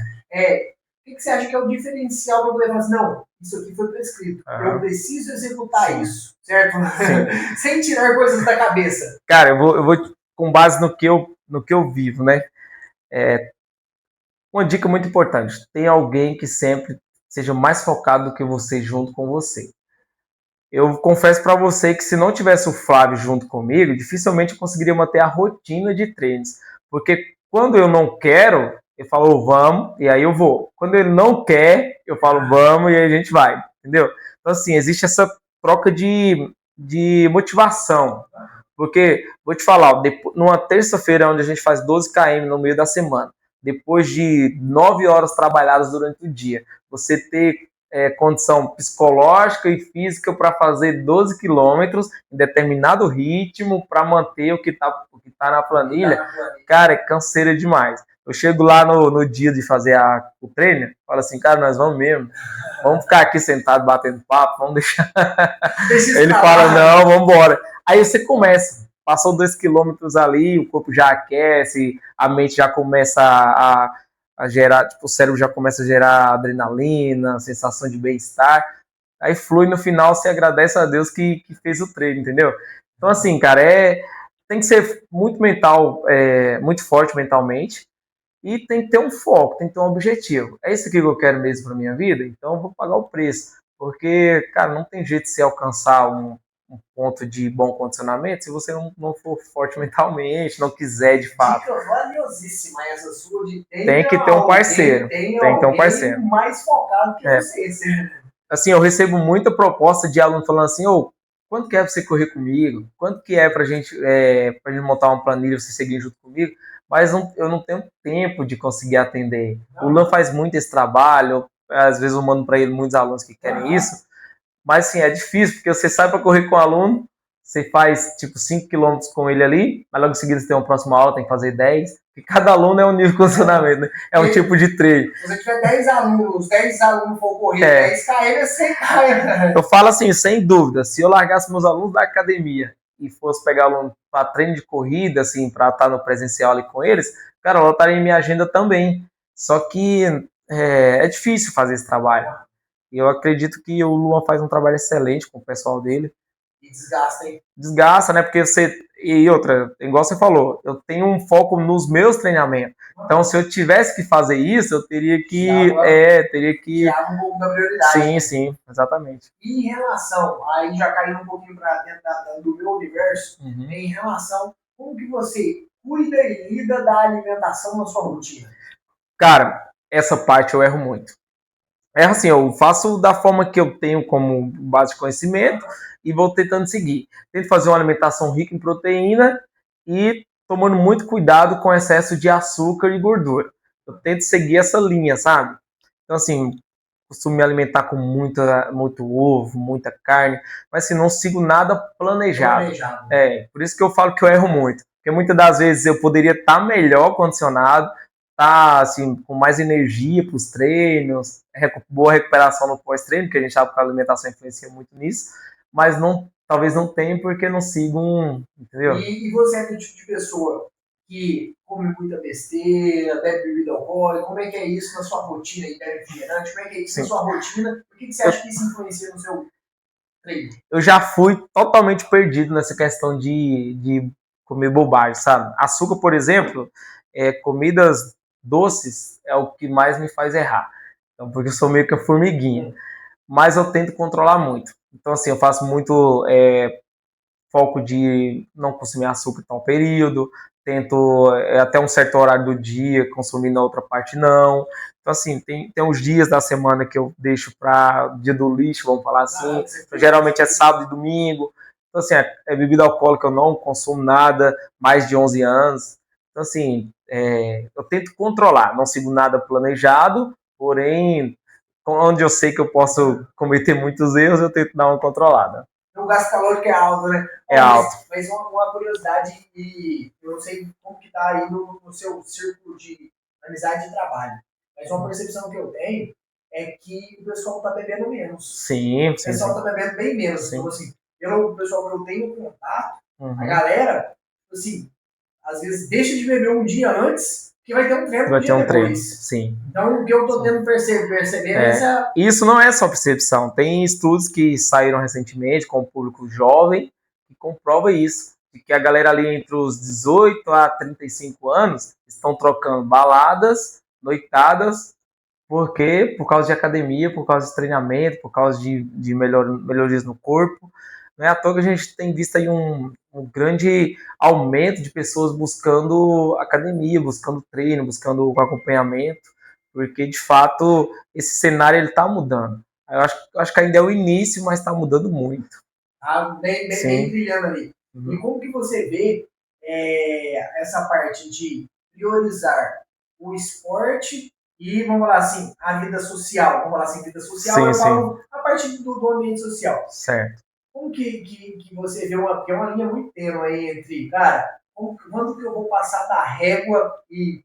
que você acha que é o diferencial para poder falar assim, não, isso aqui foi prescrito, eu preciso executar isso, certo? Sem tirar coisas da cabeça. Cara, eu vou com base no que eu vivo, né? Uma dica muito importante, tem alguém que sempre seja mais focado do que você junto com você. Eu confesso para você que se não tivesse o Flávio junto comigo, dificilmente eu conseguiria manter a rotina de treinos. Porque quando eu não quero, eu falo, vamos, e aí eu vou. Quando ele não quer, eu falo, vamos, e aí a gente vai. Entendeu? Então, assim, existe essa troca de motivação. Porque, vou te falar, numa terça-feira, onde a gente faz 12 km no meio da semana, depois de 9 horas trabalhadas durante o dia, você ter condição psicológica e física para fazer 12 quilômetros em determinado ritmo para manter o que tá na planilha, cara, é canseira demais. Eu chego lá no dia de fazer o treino, falo assim, cara, nós vamos mesmo, vamos ficar aqui sentado batendo papo, vamos deixar. Ele fala, não, vamos embora. Aí você começa, passou 2 quilômetros ali, o corpo já aquece, a mente já começa a gerar, tipo, o cérebro já começa a gerar adrenalina, sensação de bem-estar, aí flui no final, você agradece a Deus que fez o treino, entendeu? Então, assim, cara, tem que ser muito mental, muito forte mentalmente, e tem que ter um foco, tem que ter um objetivo. É isso que eu quero mesmo para minha vida, então eu vou pagar o preço, porque, cara, não tem jeito de você alcançar um ponto de bom condicionamento se você não for forte mentalmente, não quiser de fato. Dica valiosíssima essa sua de tem que ter um parceiro. Tem que ter um parceiro. Mais focado que você. Assim, eu recebo muita proposta de aluno falando assim, quanto que é pra você correr comigo? Quanto que é pra gente montar uma planilha, você seguir junto comigo? Mas eu não tenho tempo de conseguir atender. O Lan faz muito esse trabalho, às vezes eu mando para ele muitos alunos que querem isso, mas sim, é difícil, porque você sai para correr com o aluno, você faz tipo 5 km com ele ali, mas logo em seguida você tem uma próxima aula, tem que fazer 10, porque cada aluno é um nível de condicionamento, né? É um tipo de treino. Se você tiver 10 alunos for correr 10 km, é 100 km. Eu falo assim, sem dúvida, se eu largasse meus alunos da academia e fosse pegar aluno para treino de corrida, assim, para estar no presencial ali com eles, cara, eu estaria em minha agenda também. Só que é difícil fazer esse trabalho. E eu acredito que o Luan faz um trabalho excelente com o pessoal dele. E desgasta, hein? Desgasta, né? Porque E outra, igual você falou, eu tenho um foco nos meus treinamentos. Então, se eu tivesse que fazer isso, eu teria que... Tirar um pouco da prioridade. Sim, sim, exatamente. E em relação, aí já caindo um pouquinho para dentro do meu universo, em relação, como que você cuida e lida da alimentação na sua rotina? Cara, essa parte eu erro muito. É assim, eu faço da forma que eu tenho como base de conhecimento e vou tentando seguir. Tento fazer uma alimentação rica em proteína e tomando muito cuidado com excesso de açúcar e gordura. Eu tento seguir essa linha, sabe? Então, assim, costumo me alimentar com muito ovo, muita carne, mas assim, não sigo nada planejado. Por isso que eu falo que eu erro muito. Porque muitas das vezes eu poderia estar melhor condicionado, tá assim, com mais energia para os treinos, boa recuperação no pós-treino, que a gente sabe que a alimentação influencia muito nisso, mas talvez não tenha porque não sigo entendeu? E você é do tipo de pessoa que come muita besteira, bebe bebida alcoólica, como é que é isso na sua rotina? E bebe refrigerante, como é que é isso na sua rotina? Por que você acha que isso influencia no seu treino? Eu já fui totalmente perdido nessa questão de comer bobagem, sabe? Açúcar, por exemplo, comidas doces é o que mais me faz errar. Então, porque eu sou meio que a formiguinha. Mas eu tento controlar muito. Então, assim, eu faço muito foco de não consumir açúcar em tal período, tento até um certo horário do dia consumir, na outra parte não. Então, assim, tem uns dias da semana que eu deixo para dia do lixo, vamos falar assim. Então, geralmente é sábado e domingo. Então, assim, bebida alcoólica eu não consumo nada, mais de 11 anos. Então, assim, eu tento controlar, não sigo nada planejado, porém, onde eu sei que eu posso cometer muitos erros, eu tento dar uma controlada. O gasto calórico é alto, né? É alto. Mas uma curiosidade, e eu não sei como que tá aí no seu círculo de amizade e trabalho, mas uma percepção que eu tenho é que o pessoal tá bebendo menos. Sim, o pessoal tá bebendo bem menos. Sim. Então, assim, pelo pessoal que eu tenho contato, a galera, assim, às vezes deixa de beber um dia antes, que vai ter um treino. Vai ter um treino, sim. Então, o que eu tô tendo perceber essa... Isso não é só percepção. Tem estudos que saíram recentemente com o público jovem que comprova isso. De que a galera ali entre os 18 a 35 anos estão trocando baladas, noitadas, porque por causa de academia, por causa de treinamento, por causa de melhorias no corpo. Não é à toa que a gente tem visto aí um grande aumento de pessoas buscando academia, buscando treino, buscando acompanhamento, porque de fato esse cenário está mudando. Eu acho que ainda é o início, mas está mudando muito. Bem brilhando ali. E como que você vê essa parte de priorizar o esporte e, vamos falar assim, a vida social? Vamos falar assim, vida social, eu falo a parte do ambiente social. Certo. Como que você vê que é uma linha muito tênue aí entre, cara, quando que eu vou passar da régua e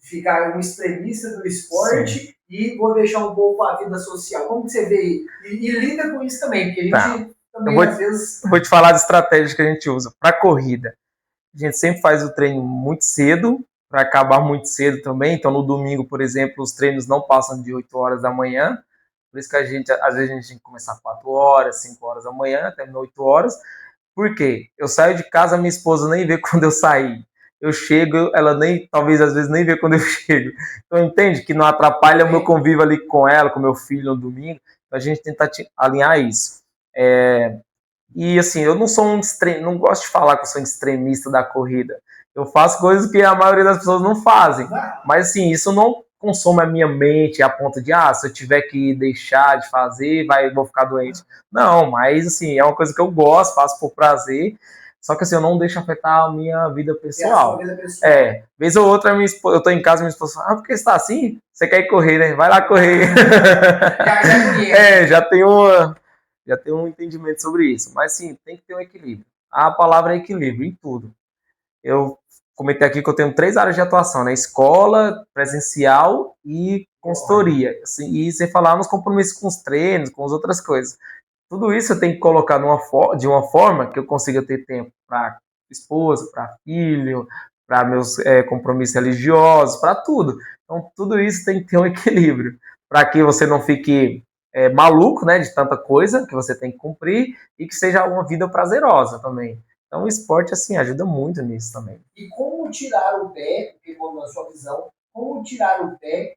ficar um extremista do esporte e vou deixar um pouco a vida social? Como que você vê e lida com isso também? Porque a gente também, às vezes... Eu vou te falar das estratégias que a gente usa. Para corrida, a gente sempre faz o treino muito cedo, para acabar muito cedo também. Então, no domingo, por exemplo, os treinos não passam de 8 horas da manhã. Por isso que às vezes a gente tem que começar 4 horas, 5 horas da manhã, termina 8 horas. Por quê? Eu saio de casa, minha esposa nem vê quando eu saí. Eu chego, ela talvez às vezes nem vê quando eu chego. Então, entende que não atrapalha o meu convívio ali com ela, com meu filho no domingo. Então, a gente tenta alinhar isso. E assim, eu não sou não gosto de falar que eu sou extremista da corrida. Eu faço coisas que a maioria das pessoas não fazem. Mas assim, isso não consome a minha mente a ponto de, se eu tiver que deixar de fazer, vou ficar doente. Não, mas assim, é uma coisa que eu gosto, faço por prazer. Só que assim, eu não deixo afetar a minha vida pessoal. Vez ou outra, eu tô em casa e minha esposa fala, por que você tá assim? Você quer ir correr, né? Vai lá correr. Já tem um entendimento sobre isso. Mas sim, tem que ter um equilíbrio. A palavra é equilíbrio em tudo. Eu comentei aqui que eu tenho 3 áreas de atuação, né? Escola, presencial e consultoria. Assim, e sem falar nos compromissos com os treinos, com as outras coisas. Tudo isso eu tenho que colocar de uma forma que eu consiga ter tempo para esposa, para filho, para meus compromissos religiosos, para tudo. Então, tudo isso tem que ter um equilíbrio, para que você não fique maluco, né, de tanta coisa que você tem que cumprir e que seja uma vida prazerosa também. Então o esporte, assim, ajuda muito nisso também. E como tirar o pé, na sua visão, como tirar o pé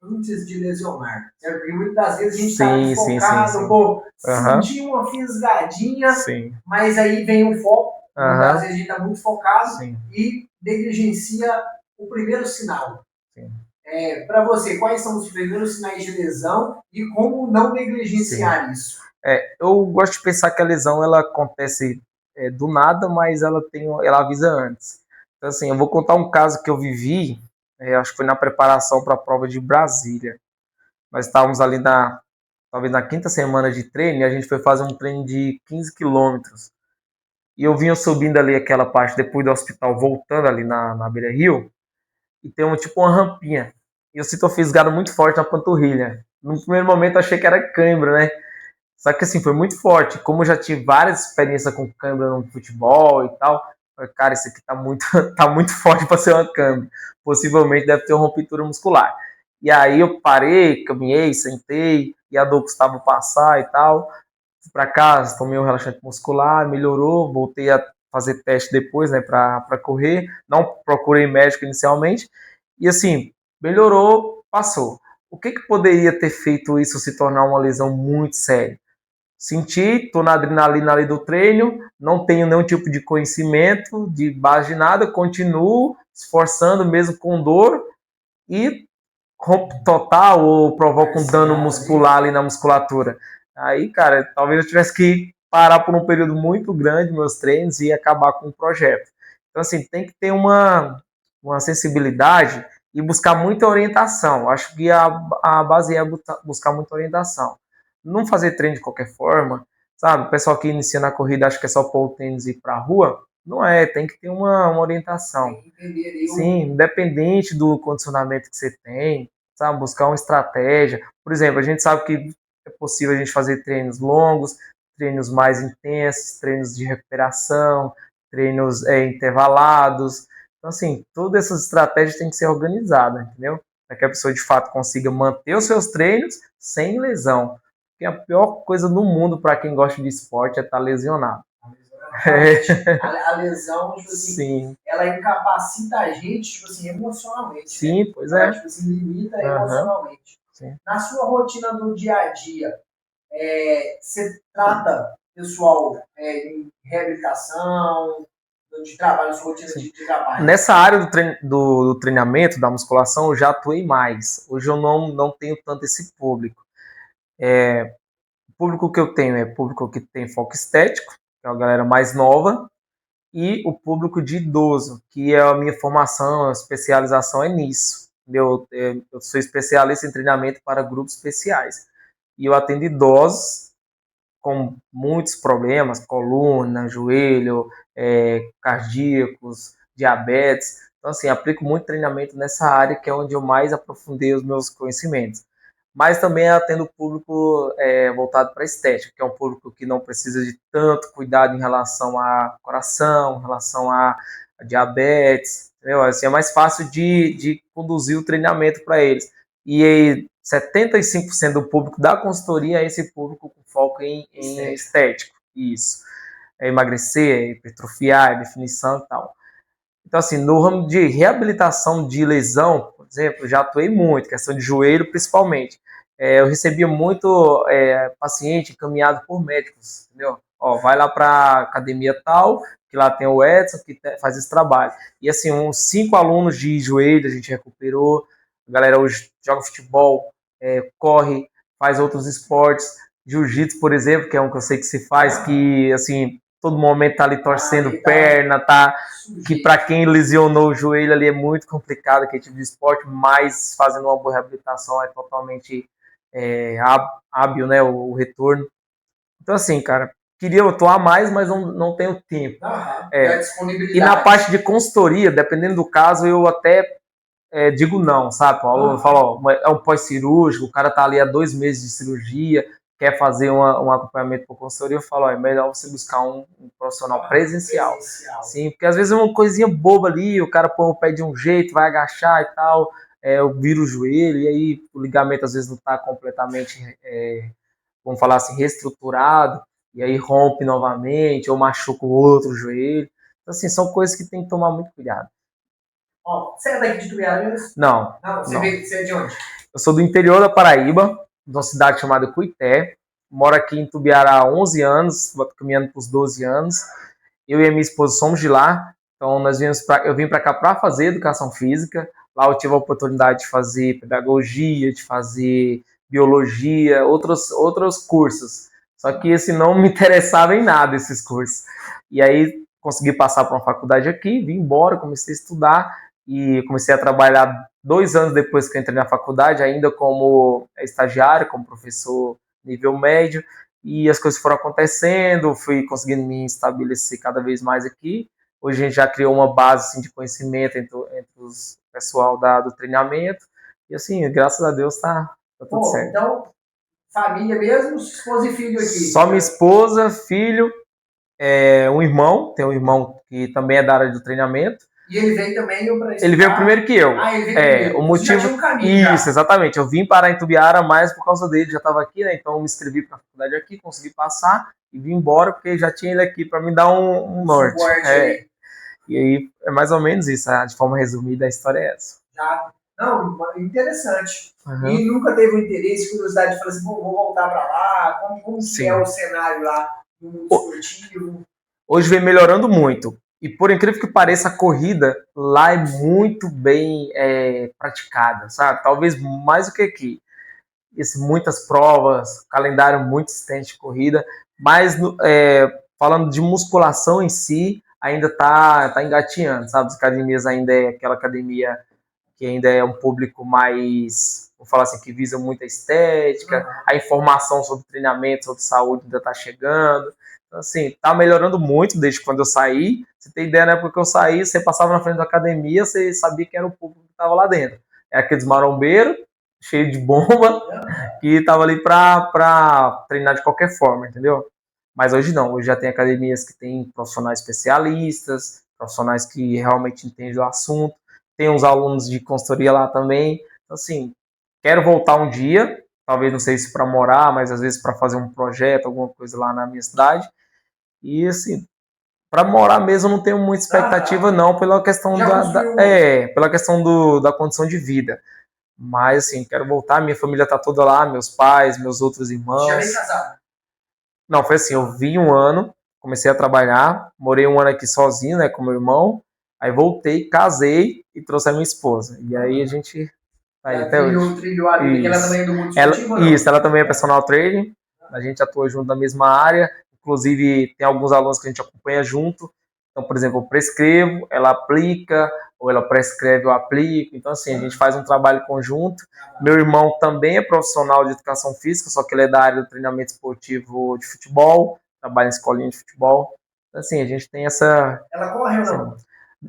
antes de lesionar? Porque muitas das vezes a gente está muito focado, pô, sentir uma fisgadinha, mas aí vem o foco, muitas vezes a gente está muito focado e negligencia o primeiro sinal. Para você, quais são os primeiros sinais de lesão e como não negligenciar isso? Eu gosto de pensar que a lesão ela acontece do nada, mas ela avisa antes. Então, assim, eu vou contar um caso que eu vivi, acho que foi na preparação para a prova de Brasília. Nós estávamos ali talvez na quinta semana de treino, e a gente foi fazer um treino de 15 quilômetros. E eu vinha subindo ali aquela parte depois do hospital, voltando ali na Beira Rio, e tem uma rampinha. E eu sinto uma fisgada muito forte na panturrilha. No primeiro momento eu achei que era cãibra, né? Só que assim, foi muito forte. Como eu já tive várias experiências com cãibra no futebol e tal, falei, cara, isso aqui tá muito forte para ser uma cãibra. Possivelmente deve ter uma ruptura muscular. E aí eu parei, caminhei, sentei, e a dor custava passar e tal. Fui para casa, tomei um relaxante muscular, melhorou, voltei a fazer teste depois, né, para correr. Não procurei médico inicialmente. E assim, melhorou, passou. O que poderia ter feito isso se tornar uma lesão muito séria? Senti, estou na adrenalina ali do treino, não tenho nenhum tipo de conhecimento de base de nada, continuo esforçando mesmo com dor e rompo total ou provoca um dano muscular ali na musculatura. Aí, cara, talvez eu tivesse que parar por um período muito grande meus treinos e acabar com o projeto. Então, assim, tem que ter uma sensibilidade e buscar muita orientação. Acho que a base é buscar muita orientação. Não fazer treino de qualquer forma, sabe? O pessoal que inicia na corrida acha que é só pôr o tênis e ir pra rua. Não é, tem que ter uma orientação. Sim, independente do condicionamento que você tem, sabe? Buscar uma estratégia. Por exemplo, a gente sabe que é possível a gente fazer treinos longos, treinos mais intensos, treinos de recuperação, treinos intervalados. Então, assim, todas essas estratégias têm que ser organizadas, entendeu? Para que a pessoa, de fato, consiga manter os seus treinos sem lesão. Porque a pior coisa no mundo para quem gosta de esporte é estar lesionado. A lesão, tipo assim, sim. Ela incapacita a gente, tipo assim, emocionalmente. Sim, né? Pois ela, tipo assim, limita emocionalmente. Sim. Na sua rotina do dia a dia, você trata pessoal em reabilitação, de trabalho, sua rotina de trabalho? Nessa área do treinamento, da musculação, eu já atuei mais. Hoje eu não tenho tanto esse público. O público que eu tenho é público que tem foco estético, que é a galera mais nova, e o público de idoso, que é a minha formação, a especialização é nisso. Eu sou especialista em treinamento para grupos especiais. E eu atendo idosos com muitos problemas, coluna, joelho, cardíacos, diabetes. Então, assim, aplico muito treinamento nessa área, que é onde eu mais aprofundei os meus conhecimentos. Mas também atendo público voltado para a estética, que é um público que não precisa de tanto cuidado em relação a coração, em relação a diabetes, entendeu? Assim, é mais fácil de conduzir o treinamento para eles. E aí, 75% do público da consultoria é esse público com foco em estético. Isso. É emagrecer, é hipertrofiar, é definição e tal. Então, assim, no ramo de reabilitação de lesão, por exemplo, já atuei muito, questão de joelho principalmente. Eu recebia muito paciente encaminhado por médicos, entendeu? Ó, vai lá para academia tal, que lá tem o Edson, que faz esse trabalho. E, assim, uns 5 alunos de joelho a gente recuperou. A galera hoje joga futebol, corre, faz outros esportes. Jiu-jitsu, por exemplo, que é um que eu sei que se faz, que, assim, todo momento tá ali torcendo perna, tá? Que para quem lesionou o joelho ali é muito complicado, aquele tipo de esporte, mas fazendo uma boa reabilitação é totalmente hábil, né? O retorno. Então, assim, cara, queria atuar mais, mas não tenho tempo. E na parte de consultoria, dependendo do caso, eu até digo não, sabe, Paulo? Eu falo, ó, é um pós-cirúrgico, o cara tá ali há 2 meses de cirurgia, quer fazer um acompanhamento por consultoria, eu falo, ó, é melhor você buscar um profissional presencial. Sim, porque às vezes é uma coisinha boba ali, o cara põe o pé de um jeito, vai agachar e tal, eu viro o joelho, e aí o ligamento às vezes não está completamente, vamos falar assim, reestruturado. e aí rompe novamente, ou machuca o outro joelho. Então, assim, são coisas que tem que tomar muito cuidado. Ó, você é daqui de Tubiaranas? Não. Não, você é de onde? Eu sou do interior da Paraíba, de uma cidade chamada Cuité. Moro aqui em Tubiara há 11 anos, caminhando para os 12 anos. Eu e a minha esposa somos de lá, então eu vim para cá para fazer educação física. Lá eu tive a oportunidade de fazer pedagogia, de fazer biologia, outros cursos. Só que esse não me interessava em nada, esses cursos. E aí consegui passar para uma faculdade aqui, vim embora, comecei a estudar e comecei a trabalhar 2 anos depois que eu entrei na faculdade, ainda como estagiário, como professor nível médio, e as coisas foram acontecendo, fui conseguindo me estabelecer cada vez mais aqui. Hoje a gente já criou uma base assim, de conhecimento entre o pessoal do treinamento, e assim, graças a Deus tá tudo certo. Então, família mesmo, esposa e filho aqui? Só minha esposa, filho, um irmão, tem um irmão que também é da área do treinamento. E ele veio também para Ele veio primeiro que eu. Ah, ele veio primeiro. O motivo... já tinha um caminho. Isso, já. Exatamente. Eu vim parar em Tubiara mais por causa dele, já estava aqui, né? Então eu me inscrevi para a faculdade aqui, consegui passar e vim embora porque já tinha ele aqui para me dar um norte. Aí. E aí é mais ou menos isso, de forma resumida a história é essa. Já. Não, interessante. Uhum. E nunca teve o interesse, curiosidade de falar assim, vou voltar para lá, como que é o cenário lá no mundo esportivo? Hoje vem melhorando muito. E por incrível que pareça, a corrida lá é muito bem praticada, sabe? Talvez mais do que aqui. Muitas provas, calendário muito extenso de corrida, mas falando de musculação em si, ainda tá engatinhando, sabe? As academias ainda é aquela academia que ainda é um público mais, vou falar assim, que visa muita estética, a informação sobre treinamento, sobre saúde ainda está chegando. Então, assim, tá melhorando muito desde quando eu saí. Você tem ideia, na época que eu saí, você passava na frente da academia, você sabia que era o público que estava lá dentro. É aqueles marombeiros, cheio de bomba, que estava ali para treinar de qualquer forma, entendeu? Mas hoje não, hoje já tem academias que tem profissionais especialistas, profissionais que realmente entendem o assunto, tem uns alunos de consultoria lá também. Então, assim, quero voltar um dia, talvez não sei se para morar, mas às vezes para fazer um projeto, alguma coisa lá na minha cidade. E assim, para morar mesmo não tenho muita expectativa não, pela questão pela questão da condição de vida. Mas assim, quero voltar, minha família tá toda lá, meus pais, meus outros irmãos. Já vem casado? Não, foi assim, eu vim um ano, comecei a trabalhar, morei um ano aqui sozinho, né, com meu irmão. Aí voltei, casei e trouxe a minha esposa. E aí a gente tá aí até hoje. Trilho a vida, que ela também é do mundo esportivo, Isso, ela também é personal trainer. A gente atua junto na mesma área. Inclusive, tem alguns alunos que a gente acompanha junto. Então, por exemplo, eu prescrevo, ela aplica, ou ela prescreve, eu aplico. Então, assim, a gente faz um trabalho conjunto. Meu irmão também é profissional de educação física, só que ele é da área do treinamento esportivo de futebol, trabalha em escolinha de futebol. Então, assim, a gente tem essa... Ela corre ou não?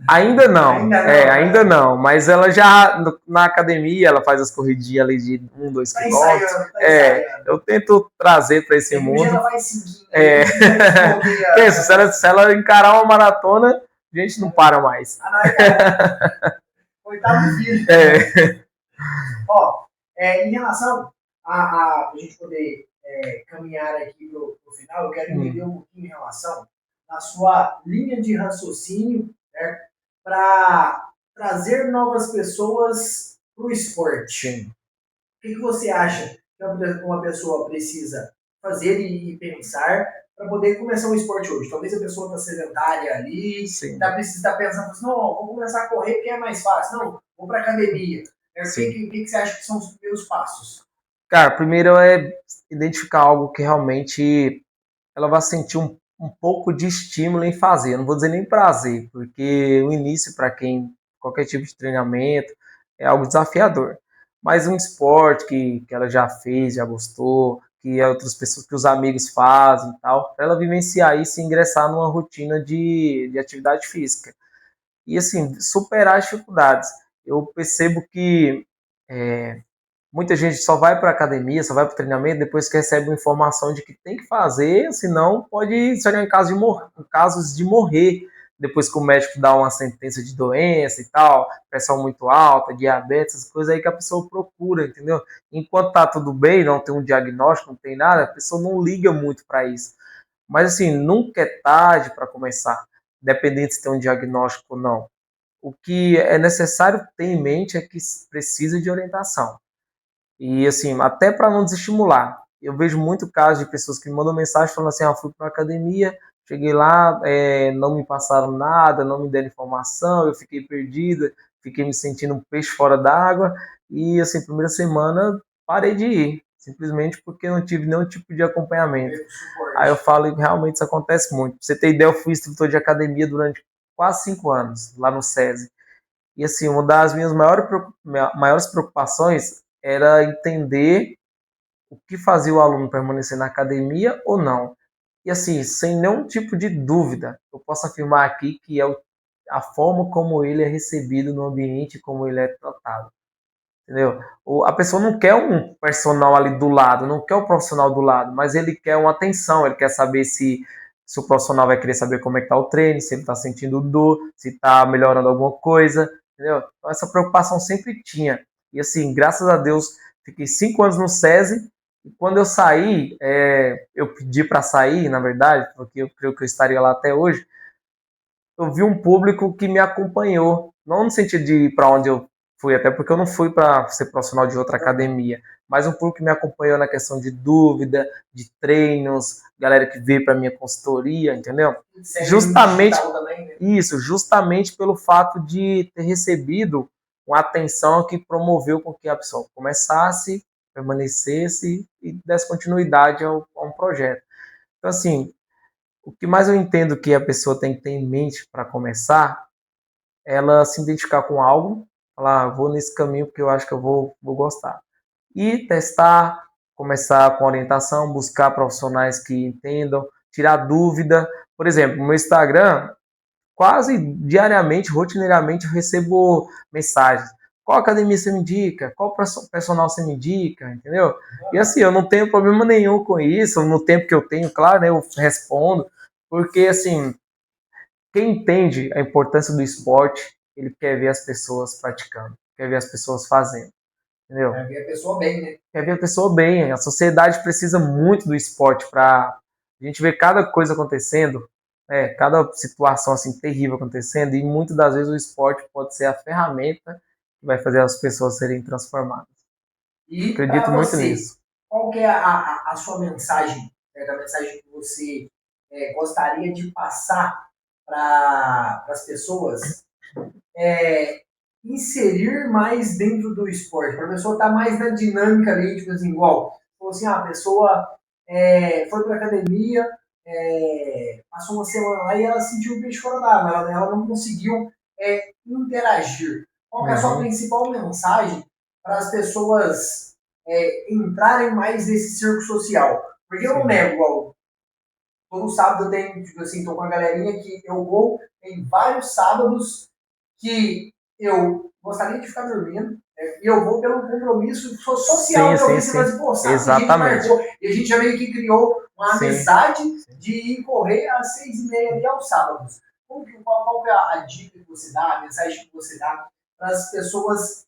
Ainda não, ainda não, mas ela já, na academia, ela faz as corridinhas ali de 1, 2 quilômetros. Eu tento trazer para esse mundo. Ela vai seguir. Se ela encarar uma maratona, a gente não para mais. Coitado do filho. Ó, em relação a gente poder caminhar aqui pro final, eu quero entender um pouquinho em relação à sua linha de raciocínio, para trazer novas pessoas para o esporte. Sim. O que você acha que uma pessoa precisa fazer e pensar para poder começar um esporte hoje? Talvez a pessoa está sedentária ali, está pensando assim, não, vou começar a correr porque é mais fácil. Não, vou para academia. O que você acha que são os primeiros passos? Cara, primeiro é identificar algo que realmente ela vai sentir um pouco de estímulo em fazer. Eu não vou dizer nem prazer, porque o início para qualquer tipo de treinamento é algo desafiador. Mas um esporte que ela já fez, já gostou, que outras pessoas, que os amigos fazem e tal, para ela vivenciar isso e ingressar numa rotina de atividade física. E assim, superar as dificuldades. Eu percebo que muita gente só vai para a academia, só vai para o treinamento depois que recebe uma informação de que tem que fazer, senão pode chegar em casos de morrer, depois que o médico dá uma sentença de doença e tal, pressão muito alta, diabetes, essas coisas aí que a pessoa procura, entendeu? Enquanto tá tudo bem, não tem um diagnóstico, não tem nada, a pessoa não liga muito para isso. Mas, assim, nunca é tarde para começar, independente se tem um diagnóstico ou não. O que é necessário ter em mente é que precisa de orientação. E, assim, até para não desestimular. Eu vejo muito caso de pessoas que me mandam mensagem falando assim, fui para a academia, cheguei lá, não me passaram nada, não me deram informação, eu fiquei perdida, fiquei me sentindo um peixe fora d'água, e, assim, primeira semana, parei de ir, simplesmente porque não tive nenhum tipo de acompanhamento. Aí eu falo que realmente isso acontece muito. Pra você ter ideia, eu fui instrutor de academia durante quase 5 anos, lá no SESI. E, assim, uma das minhas maiores preocupações era entender o que fazia o aluno permanecer na academia ou não. E, assim, sem nenhum tipo de dúvida, eu posso afirmar aqui que é a forma como ele é recebido no ambiente, como ele é tratado. Entendeu? A pessoa não quer um personal ali do lado, não quer o profissional do lado, mas ele quer uma atenção, ele quer saber se o profissional vai querer saber como é que tá o treino, se ele está sentindo dor, se está melhorando alguma coisa, entendeu? Então essa preocupação sempre tinha. E assim, graças a Deus, fiquei 5 anos no SESI, e quando eu saí, eu pedi para sair, na verdade, porque eu creio que eu estaria lá até hoje, eu vi um público que me acompanhou, não no sentido de ir para onde eu fui, até porque eu não fui para ser profissional de outra academia, mas um público que me acompanhou na questão de dúvida, de treinos, galera que veio para minha consultoria, entendeu? Justamente também, né? Isso, justamente pelo fato de ter recebido uma atenção que promoveu com que a pessoa começasse, permanecesse e desse continuidade a um projeto. Então, assim, o que mais eu entendo que a pessoa tem que ter em mente para começar, é ela se identificar com algo, falar, vou nesse caminho porque eu acho que eu vou gostar. E testar, começar com orientação, buscar profissionais que entendam, tirar dúvida. Por exemplo, no meu Instagram, quase diariamente, rotineiramente, eu recebo mensagens. Qual academia você me indica? Qual personal você me indica? Entendeu? E assim, eu não tenho problema nenhum com isso. No tempo que eu tenho, claro, né, eu respondo. Porque, assim, quem entende a importância do esporte, ele quer ver as pessoas praticando, quer ver as pessoas fazendo. Entendeu? Quer ver a pessoa bem, né? Quer ver a pessoa bem. A sociedade precisa muito do esporte para a gente ver cada coisa acontecendo, cada situação assim terrível acontecendo, e muitas das vezes o esporte pode ser a ferramenta que vai fazer as pessoas serem transformadas. E acredito muito nisso. Qual que é a sua mensagem, a mensagem que você gostaria de passar para as pessoas inserir mais dentro do esporte, para a pessoa estar mais na dinâmica ali, tipo assim, igual, assim, a pessoa foi para a academia, passou uma semana lá e ela sentiu o peixe fora d'água, ela não conseguiu interagir. Qual que é a sua principal mensagem para as pessoas entrarem mais nesse círculo social? Porque eu não nego, igual, todo sábado eu tenho, tipo assim, tô com uma galerinha que eu vou, tem vários sábados que eu gostaria de ficar dormindo, e eu vou pelo compromisso social que eu fiz, mas, pô, sabe, exatamente. Marcou, e a gente já meio que criou uma amizade de ir correr às 6h30 ali aos sábados. Qual que é a dica que você dá, a mensagem que você dá para as pessoas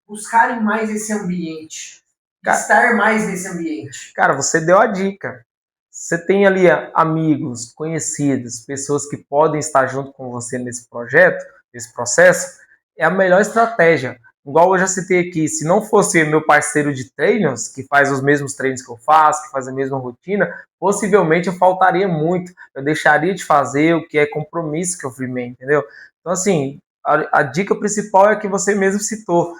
buscarem mais esse ambiente, estar mais nesse ambiente? Cara, você deu a dica. Você tem ali amigos, conhecidos, pessoas que podem estar junto com você nesse projeto, nesse processo, é a melhor estratégia. Igual eu já citei aqui, se não fosse meu parceiro de treinos, que faz os mesmos treinos que eu faço, que faz a mesma rotina, possivelmente eu faltaria muito. Eu deixaria de fazer o que é compromisso que eu firmei, entendeu? Então, assim, a dica principal é a que você mesmo citou.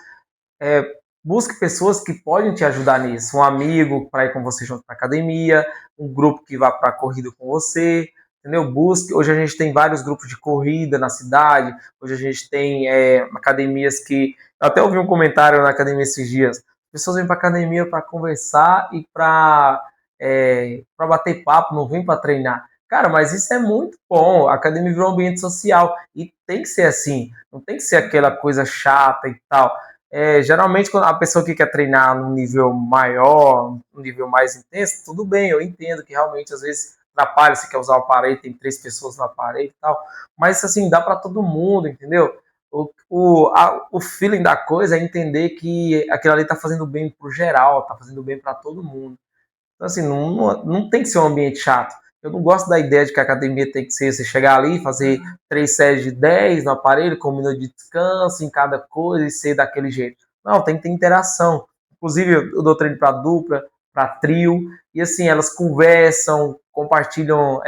Busque pessoas que podem te ajudar nisso. Um amigo para ir com você junto para academia, um grupo que vá para a corrida com você, entendeu? Busque. Hoje a gente tem vários grupos de corrida na cidade. Hoje a gente tem academias que... Eu até ouvi um comentário na academia esses dias. As pessoas vêm para a academia para conversar e para bater papo, não vêm para treinar. Cara, mas isso é muito bom. A academia virou um ambiente social e tem que ser assim. Não tem que ser aquela coisa chata e tal. Geralmente, quando a pessoa que quer treinar num nível maior, num nível mais intenso, tudo bem, eu entendo que realmente às vezes atrapalha, você quer usar o aparelho, tem 3 pessoas no aparelho e tal, mas assim, dá para todo mundo, entendeu? O feeling da coisa é entender que aquilo ali tá fazendo bem pro geral, tá fazendo bem para todo mundo. Então, assim, não tem que ser um ambiente chato. Eu não gosto da ideia de que a academia tem que ser você chegar ali, fazer 3 séries de 10 no aparelho, com um minuto de descanso em cada coisa e ser daquele jeito. Não, tem que ter interação. Inclusive, eu dou treino para dupla, para trio, e assim, elas conversam, compartilham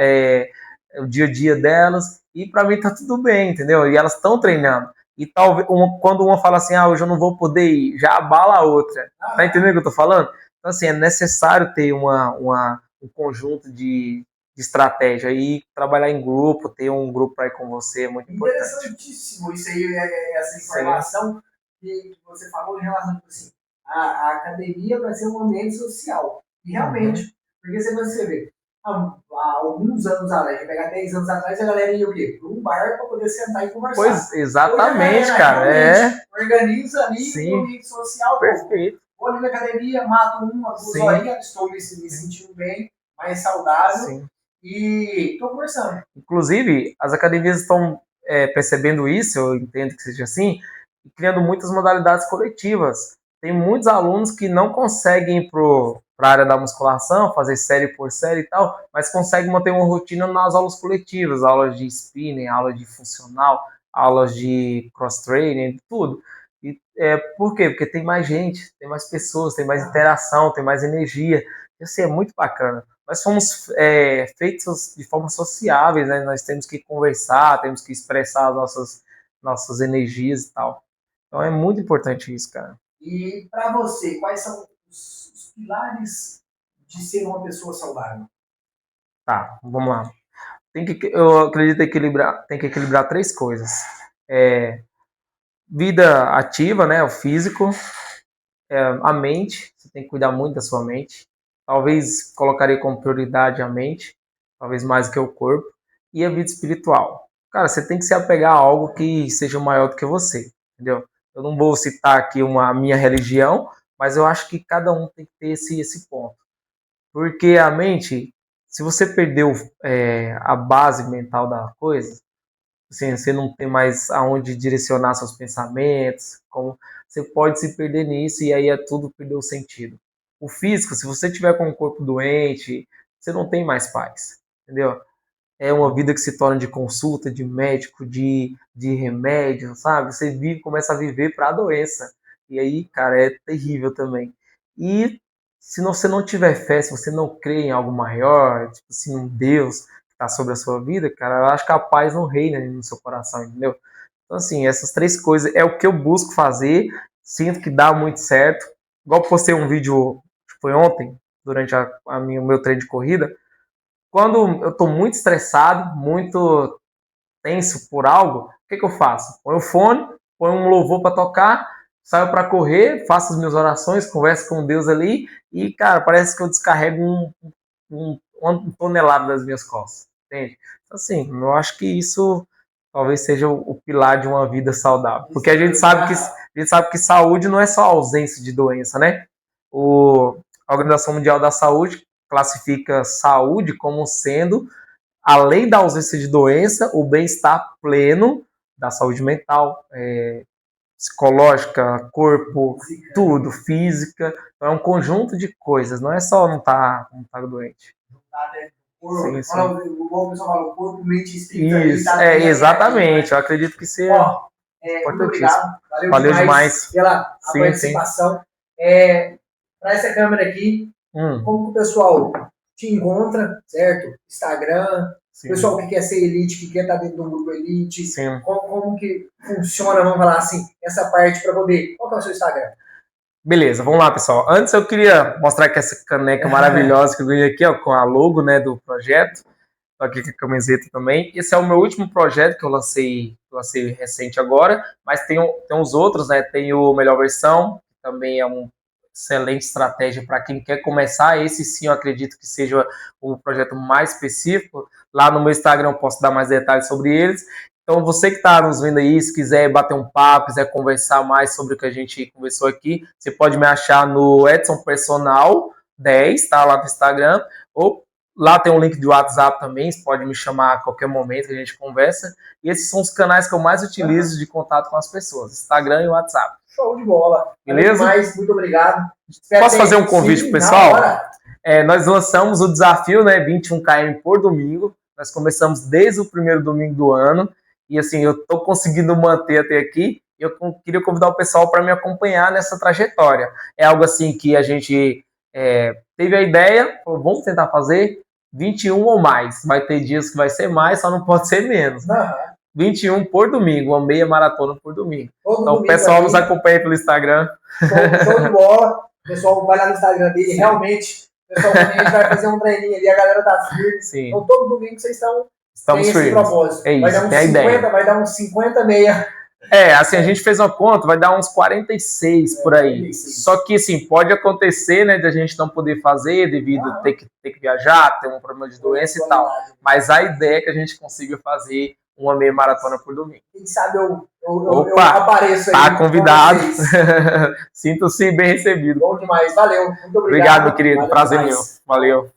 o dia a dia delas, e para mim tá tudo bem, entendeu? E elas estão treinando. E talvez, quando uma fala assim, hoje eu não vou poder ir, já abala a outra. Tá entendendo o que eu tô falando? Então, assim, é necessário ter um conjunto de estratégia e trabalhar em grupo, ter um grupo para ir com você é muito importante. Interessantíssimo isso aí, essa informação que você falou em relação assim, a academia vai ser um ambiente social. E realmente, porque você vai ver, há alguns anos atrás, vai pegar 10 anos atrás, a galera ia o quê? Para um bar para poder sentar e conversar. Pois, exatamente, cara. Organiza ali o ambiente social. Perfeito. Vou ali na academia, mato uma, 2 horinhas, estou me sentindo bem, mais saudável. Sim. E estou conversando. Inclusive, as academias estão percebendo isso, eu entendo que seja assim, e criando muitas modalidades coletivas. Tem muitos alunos que não conseguem ir para a área da musculação, fazer série por série e tal, mas conseguem manter uma rotina nas aulas coletivas, aulas de spinning, aulas de funcional, aulas de cross-training, tudo. E, por quê? Porque tem mais gente, tem mais pessoas, tem mais interação, tem mais energia. Isso é muito bacana. Nós somos feitos de forma sociáveis, né? Nós temos que conversar, temos que expressar as nossas energias e tal. Então é muito importante isso, cara. E para você, quais são os pilares de ser uma pessoa saudável? Tá, vamos lá. Eu acredito tem que equilibrar 3 coisas. Vida ativa, né? O físico, a mente, você tem que cuidar muito da sua mente. Talvez colocaria como prioridade a mente, talvez mais do que o corpo, e a vida espiritual. Cara, você tem que se apegar a algo que seja maior do que você, entendeu? Eu não vou citar aqui a minha religião, mas eu acho que cada um tem que ter esse ponto. Porque a mente, se você perdeu a base mental da coisa, assim, você não tem mais aonde direcionar seus pensamentos, como você pode se perder nisso e aí tudo perdeu o sentido. O físico, se você tiver com o corpo doente, você não tem mais paz, entendeu? É uma vida que se torna de consulta, de médico, de remédio, sabe? Você começa a viver para a doença. E aí, cara, é terrível também. E se você não tiver fé, se você não crê em algo maior, tipo assim, um Deus que está sobre a sua vida, cara, eu acho que a paz não reina no seu coração, entendeu? Então, assim, essas 3 coisas é o que eu busco fazer, sinto que dá muito certo. Igual eu postei um vídeo, foi ontem, durante o meu treino de corrida. Quando eu estou muito estressado, muito tenso por algo, o que eu faço? Põe o fone, põe um louvor para tocar, saio para correr, faço as minhas orações, converso com Deus ali e, cara, parece que eu descarrego uma tonelada das minhas costas, entende? Assim, eu acho que isso talvez seja o pilar de uma vida saudável, porque a gente sabe que saúde não é só ausência de doença, né? A Organização Mundial da Saúde classifica saúde como sendo, além da ausência de doença, o bem-estar pleno da saúde mental, psicológica, corpo, tudo, física. Então é um conjunto de coisas, não é só não estar doente. Sim, sim. O pessoal fala, o corpo, mente e espírito. Isso, exatamente. Eu acredito que seja importantíssimo. Valeu demais pela participação. Para essa câmera aqui, como o pessoal te encontra, certo? Instagram, sim. Pessoal que quer ser elite, que quer estar dentro do grupo elite, como que funciona, vamos falar assim, essa parte para poder... Qual que é o seu Instagram? Beleza, vamos lá, pessoal. Antes eu queria mostrar que essa caneca maravilhosa que eu ganhei aqui, ó, com a logo, né, do projeto. Tô aqui com a camiseta também. Esse é o meu último projeto que eu lancei recente agora, mas tem os outros, né? Tem o Melhor Versão, que também é uma excelente estratégia para quem quer começar. Esse sim, eu acredito que seja o projeto mais específico. Lá no meu Instagram eu posso dar mais detalhes sobre eles. Então, você que está nos vendo aí, se quiser bater um papo, quiser conversar mais sobre o que a gente conversou aqui, você pode me achar no Edson Personal 10, tá? Lá no Instagram. Ou lá tem um link de WhatsApp também, você pode me chamar a qualquer momento que a gente conversa. E esses são os canais que eu mais utilizo de contato com as pessoas, Instagram e WhatsApp. Show de bola. Beleza? Muito obrigado. Posso fazer um convite pro pessoal? Nós lançamos o desafio, né, 21 km por domingo. Nós começamos desde o primeiro domingo do ano. E assim, eu estou conseguindo manter até aqui. Eu queria convidar o pessoal para me acompanhar nessa trajetória. É algo assim que a gente teve a ideia, falou, vamos tentar fazer 21 ou mais. Vai ter dias que vai ser mais, só não pode ser menos. 21 por domingo, uma meia maratona por domingo. Então o pessoal nos acompanha pelo Instagram. Show de bola. O pessoal vai lá no Instagram dele, realmente. Pessoalmente, a gente vai fazer um treininho ali, a galera tá firme. Sim. Então todo domingo vocês estamos esse propósito. É isso, vai dar uns 50 meia. Assim, a gente fez uma conta, vai dar uns 46 por aí. 46. Só que, assim, pode acontecer, né, de a gente não poder fazer devido a ter que viajar, ter um problema de doença e tal. Mas a ideia é que a gente consiga fazer uma meia maratona por domingo. Quem sabe eu apareço aí. Tá convidado. Sinto-se bem recebido. Bom demais. Valeu. Muito obrigado. Obrigado, meu querido. Prazer meu. Valeu.